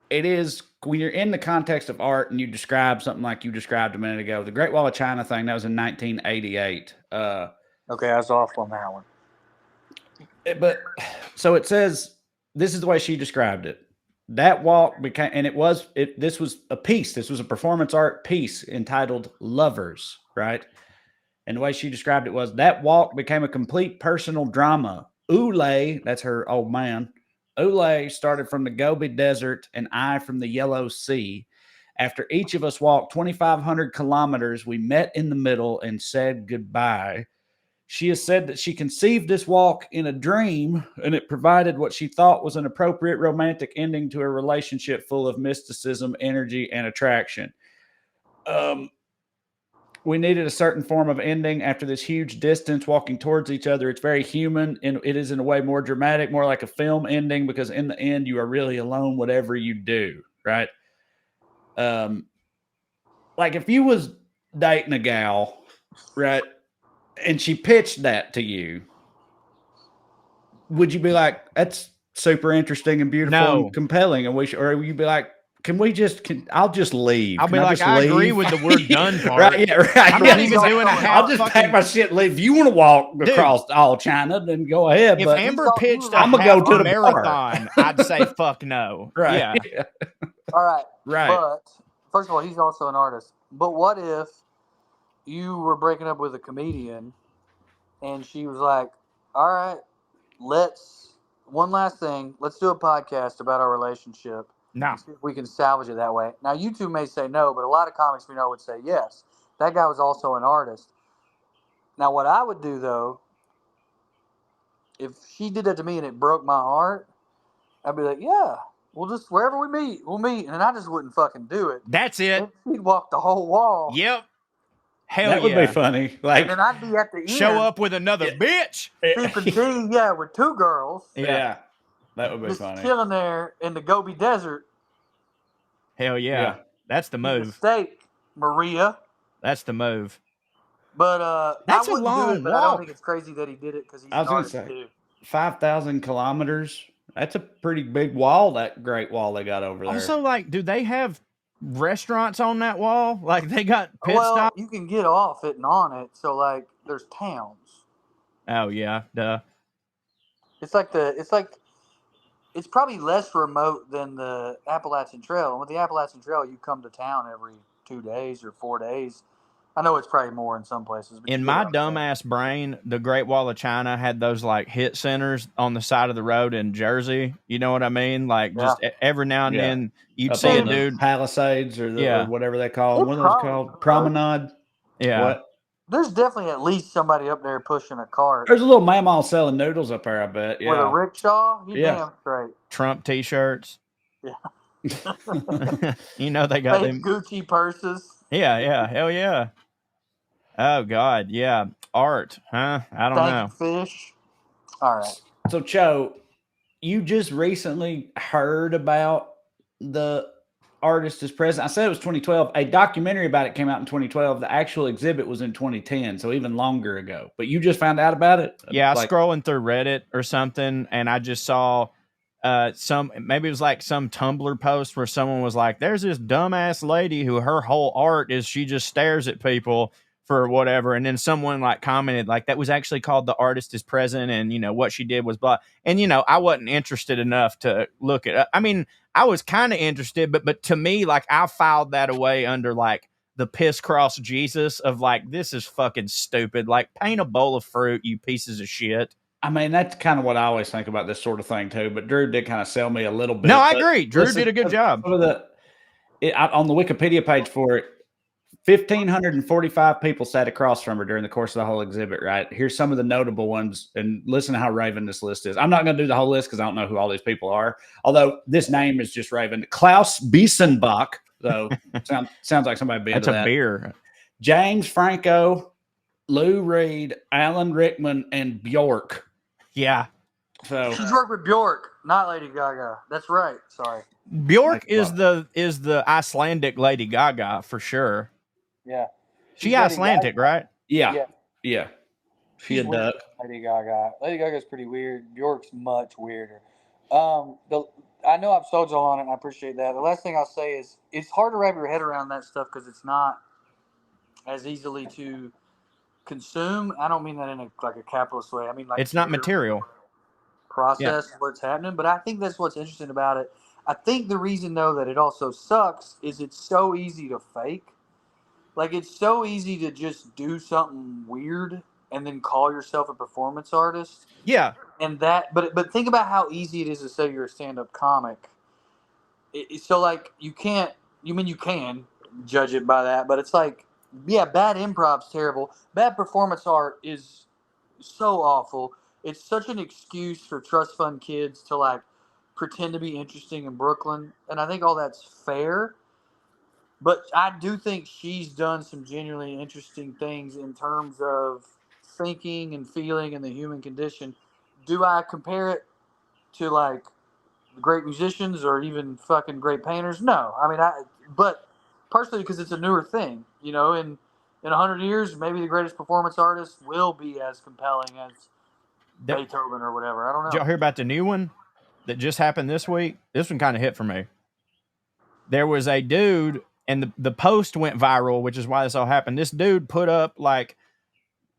S3: it is when you're in the context of art and you describe something like you described a minute ago, the Great Wall of China thing, that was in 1988.
S1: Okay, I was off on that one.
S3: But so it says, this is the way she described it. That walk became, and this was a piece. This was a performance art piece entitled Lovers, right? And the way she described it was, that walk became a complete personal drama. Ule, that's her old man, Ule started from the Gobi Desert and I from the Yellow Sea. After each of us walked 2,500 kilometers, we met in the middle and said goodbye. She has said that she conceived this walk in a dream, and it provided what she thought was an appropriate romantic ending to a relationship full of mysticism, energy, and attraction. We needed a certain form of ending after this huge distance walking towards each other. It's very human, and it is in a way more dramatic, more like a film ending, because in the end, you are really alone, whatever you do, right? Like if you was dating a gal, right, and she pitched that to you, would you be like, that's super interesting and beautiful and compelling, and or would you be like, I'll just leave.
S2: I'll be like, I agree with the we're done part.
S3: Right, yeah, right.
S2: I'm not even doing a half.
S3: I'll just pack my shit and leave. If you want to walk across all China, then go ahead.
S2: If
S3: but
S2: Amber pitched
S3: I'm gonna go to the
S2: marathon, I'd say fuck no.
S3: Right.
S2: Yeah.
S1: All right.
S3: Right.
S1: But first of all, he's also an artist. But what if you were breaking up with a comedian and she was like, all right, one last thing. Let's do a podcast about our relationship.
S2: No.
S1: See if we can salvage it that way. Now, you two may say no, but a lot of comics we know would say yes. That guy was also an artist. Now, what I would do, though, if she did that to me and it broke my heart, I'd be like, yeah, we'll just, wherever we meet, we'll meet. And I just wouldn't fucking do it.
S2: That's it.
S1: And she'd walk the whole wall.
S2: Yep. Hell
S3: that would be funny. Like,
S1: and then I'd be at the end.
S2: Show up with another bitch.
S1: Sipping tea, with two girls.
S3: Yeah. That would be
S1: just
S3: funny.
S1: Chilling there in the Gobi Desert.
S2: Hell yeah. That's the move.
S1: Steak, Maria.
S2: That's the move.
S1: But
S2: that's
S1: I wouldn't
S2: a long
S1: do it, but
S2: walk.
S1: I don't think it's crazy that he did it because he's an artist too.
S3: 5,000 kilometers. That's a pretty big wall, that Great Wall they got over there.
S2: Also, like, do they have restaurants on that wall? Like, they got pit
S1: Well,
S2: stop?
S1: you can get off it and on it. So, like, there's towns.
S2: Oh, yeah. Duh.
S1: It's probably less remote than the Appalachian Trail. And with the Appalachian Trail, you come to town every 2 days or 4 days. I know it's probably more in some places. But
S2: in my dumbass brain, the Great Wall of China had those like hit centers on the side of the road in Jersey. You know what I mean? Like just every now and then you'd
S3: up
S2: see a dude.
S3: Palisades or whatever they call them. What are those called? Promenade?
S2: Yeah.
S3: What?
S1: There's definitely at least somebody up there pushing a cart.
S3: There's a little mamaw selling noodles up there, I bet. Yeah.
S1: With a rickshaw? You damn straight.
S2: Trump t-shirts.
S1: Yeah.
S2: You know they got them
S1: Gucci purses.
S2: Yeah. Hell yeah. Oh God, yeah. Art, huh? I don't know.
S1: Fish. All right.
S3: So Cho, you just recently heard about the artist is present. I said it was 2012. A documentary about it came out in 2012. The actual exhibit was in 2010, so even longer ago. But you just found out about it?
S2: Yeah, I was scrolling through Reddit or something, and I just saw maybe it was like some Tumblr post where someone was like, there's this dumbass lady who her whole art is she just stares at people for whatever, and then someone like commented like that was actually called The Artist is Present, and you know what she did was blah, and you know I wasn't interested enough to look it up. I mean I was kind of interested, but to me like I filed that away under like the piss cross Jesus of like this is fucking stupid, like paint a bowl of fruit, you pieces of shit.
S3: I mean, that's kind of what I always think about this sort of thing too, but Drew did kind of sell me a little bit.
S2: No, I agree. Drew did a good job.
S3: On the Wikipedia page for it, 1,545 people sat across from her during the course of the whole exhibit, right? Here's some of the notable ones, and listen to how raven this list is. I'm not going to do the whole list because I don't know who all these people are, although this name is just raven. Klaus Biesenbach, though, sounds like somebody be into that.
S2: That's a beer.
S3: James Franco, Lou Reed, Alan Rickman, and Bjork.
S2: Yeah.
S3: So
S1: she's worked with Bjork, not Lady Gaga. That's right. Sorry.
S2: Bjork is the Icelandic Lady Gaga for sure.
S1: Yeah.
S2: She Icelandic, right?
S3: Yeah. She
S1: She's
S3: a duck.
S1: Lady Gaga. Lady Gaga's pretty weird. Bjork's much weirder. I know I've sold y'all on it, and I appreciate that. The last thing I'll say is it's hard to wrap your head around that stuff because it's not as easily to consume. I don't mean that in a capitalist way. I mean like
S2: it's not material.
S1: Process what's happening, but I think that's what's interesting about it. I think the reason though that it also sucks is it's so easy to fake. Like it's so easy to just do something weird and then call yourself a performance artist.
S2: Yeah.
S1: And that, but think about how easy it is to say you're a stand-up comic. So like you can judge it by that, but it's like, yeah, bad improv's terrible. Bad performance art is so awful. It's such an excuse for trust fund kids to like pretend to be interesting in Brooklyn, and I think all that's fair. But I do think she's done some genuinely interesting things in terms of thinking and feeling and the human condition. Do I compare it to like great musicians or even fucking great painters? No. I mean, but partially because it's a newer thing, you know, in 100 years, maybe the greatest performance artist will be as compelling as Beethoven or whatever. I don't know.
S2: Did y'all hear about the new one that just happened this week? This one kind of hit for me. There was a dude, and the post went viral, which is why this all happened. This dude put up like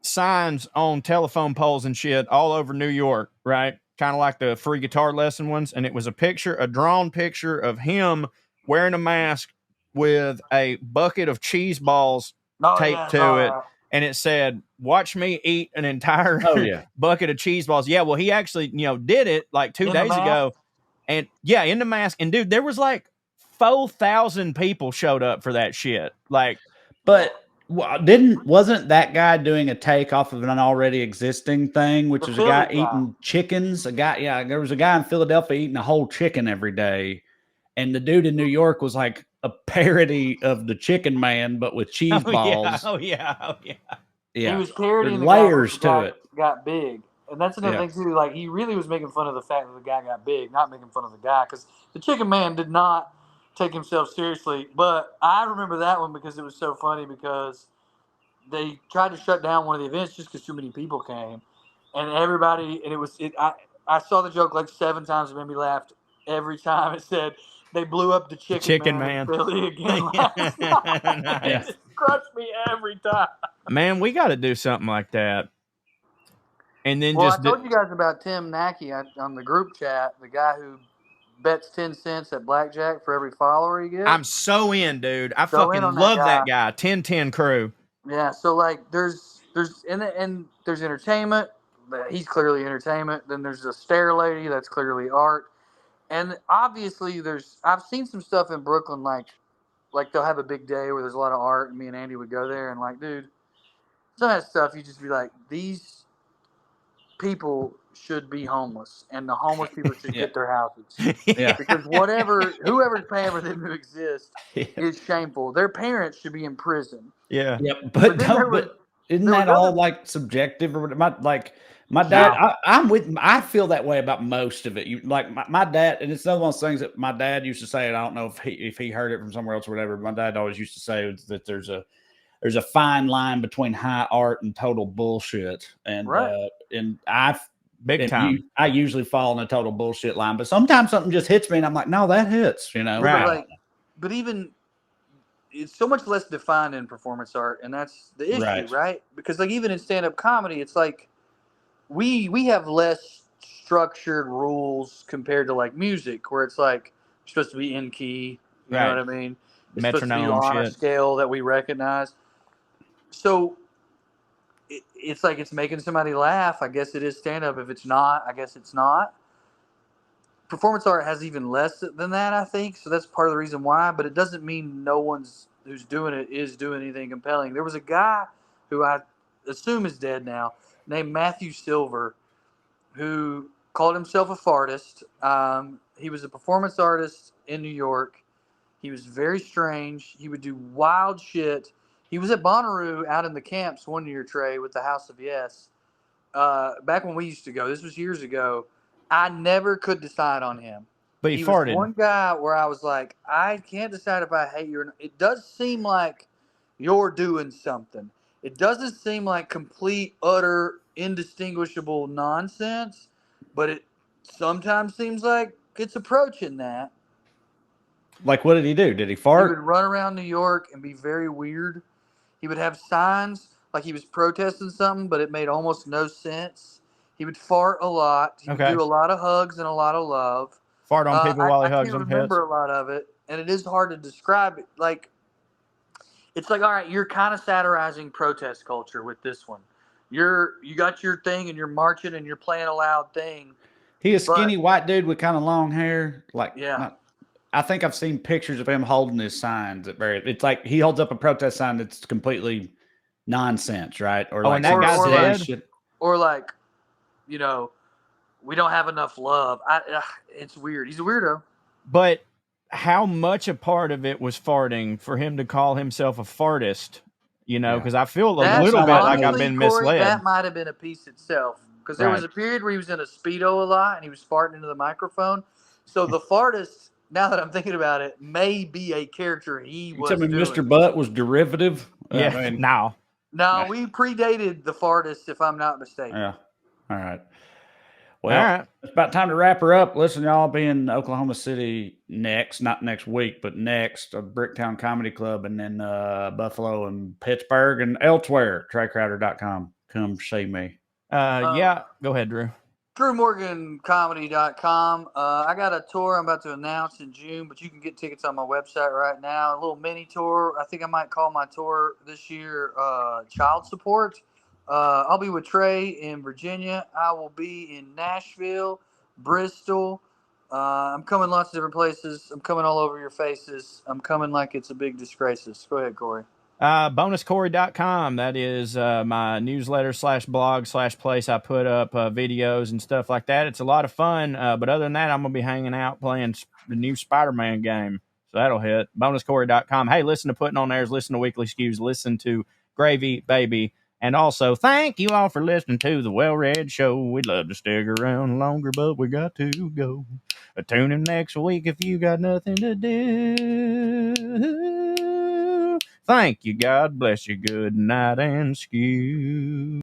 S2: signs on telephone poles and shit all over New York, right? Kind of like the free guitar lesson ones. And it was a drawn picture of him wearing a mask with a bucket of cheese balls taped to it. And it said, "Watch me eat an entire bucket of cheese balls." Yeah, well, he actually, did it like 2 days ago. And yeah, in the mask. And dude, there was like 4,000 people showed up for that shit. Like,
S3: but wasn't that guy doing a take off of an already existing thing, which is a guy eating chickens? There was a guy in Philadelphia eating a whole chicken every day. And the dude in New York was like a parody of the Chicken Man, but with cheese balls.
S2: Yeah.
S1: He was parodying the
S3: layers
S1: guy
S3: to it.
S1: Got big. And that's another thing too. Like he really was making fun of the fact that the guy got big, not making fun of the guy, because the Chicken Man did not take himself seriously. But I remember that one because it was so funny because they tried to shut down one of the events just because too many people came, and everybody. And I saw the joke like 7 times. It made me laugh every time. It said they blew up the Chicken Man in Philly again last night. It just crushed me every time.
S2: Man, we got to do something like that. And then
S1: I told you guys about Tim Nackey on the group chat, the guy who bets 10 cents at blackjack for every follower he gets.
S2: I'm so in, dude. I fucking love that guy. 10-10 crew.
S1: Yeah, so like there's entertainment. He's clearly entertainment. Then there's a stare lady that's clearly art. And obviously I've seen some stuff in Brooklyn like they'll have a big day where there's a lot of art, and me and Andy would go there and like, dude, some of that stuff you just be like, these people should be homeless, and the homeless people should get their houses. Because whoever's paying for them to exist is shameful. Their parents should be in prison.
S3: Yeah. But isn't that all like subjective or my dad? I feel that way about most of it. My dad, and it's another one of those things that my dad used to say, and I don't know if he heard it from somewhere else or whatever. My dad always used to say that there's a fine line between high art and total bullshit. And
S2: big time.
S3: I usually fall in a total bullshit line, but sometimes something just hits me and I'm like, no, that hits,
S2: Right.
S1: But even it's so much less defined in performance art, and that's the issue, right? Because like even in stand-up comedy, it's like we have less structured rules compared to like music, where it's like you're supposed to be in key, you know what I mean? It's
S2: metronome
S1: supposed to be on
S2: shit.
S1: a scale that we recognize. So it's like it's making somebody laugh. I guess it is stand-up. If it's not, I guess it's not. Performance art has even less than that, I think. So that's part of the reason why. But it doesn't mean no one's who's doing it is doing anything compelling. There was a guy who I assume is dead now, named Matthew Silver, who called himself a fartist. He was a performance artist in New York. He was very strange. He would do wild shit. He was at Bonnaroo out in the camps one year, Trey, with the House of Yes. Back when we used to go, this was years ago. I never could decide on him.
S2: But he
S1: He
S2: farted.
S1: was one guy where I was like, I can't decide if I hate you or not. It does seem like you're doing something. It doesn't seem like complete, utter, indistinguishable nonsense, but it sometimes seems like it's approaching that.
S3: Like, what did he do? Did he
S1: He
S3: fart?
S1: would run around New York and be very weird. He would have signs like he was protesting something, but it made almost no sense. He would fart a lot. He would do a lot of hugs and a lot of love.
S2: Fart on people while he hugs them.
S1: I can't remember a lot of it, and it is hard to describe it. Like, it's like, all right, you're kind of satirizing protest culture with this one. You got your thing, and you're marching, and you're playing a loud thing.
S3: He a skinny white dude with kind of long hair. Like,
S1: yeah.
S3: I think I've seen pictures of him holding his signs. It's like he holds up a protest sign that's completely nonsense, right? Or like,
S2: and that guy's dead.
S1: Or like, you know, we don't have enough love. It's weird. He's a weirdo.
S2: But how much a part of it was farting for him to call himself a fartist? You know, because I feel a little bit like I've been misled.
S1: That might have been a piece itself. Because there was a period where he was in a Speedo a lot and he was farting into the microphone. So the fartist, now that I'm thinking about it, may be a character he was doing.
S3: Mr. Butt was derivative?
S2: Yeah, no,
S1: we predated the fartist, if I'm not mistaken.
S3: Yeah. All right. Well, it's about time to wrap her up. Listen, y'all, I'll be in Oklahoma City next, not next week, but next, Bricktown Comedy Club, and then Buffalo and Pittsburgh and elsewhere. TreyCrowder.com. Come see me.
S2: Yeah, go ahead, Drew.
S1: DrewMorganComedy.com. I got a tour I'm about to announce in June, but you can get tickets on my website right now. A little mini tour. I think I might call my tour this year Child Support. I'll be with Trey in Virginia. I will be in Nashville, Bristol. I'm coming lots of different places. I'm coming all over your faces. I'm coming like it's a big disgraces. Go ahead, Corey.
S2: Bonuscorey.com. That is my newsletter /blog /place. I put up videos and stuff like that. It's a lot of fun. But other than that, I'm going to be hanging out playing the new Spider-Man game. So that'll hit. Bonuscorey.com. Hey, listen to Putting on Airs. Listen to Weekly Skews. Listen to Gravy Baby. And also, thank you all for listening to the WellRED Show. We'd love to stick around longer, but we got to go. Tune in next week if you got nothing to do. Thank you. God bless you. Good night and skew.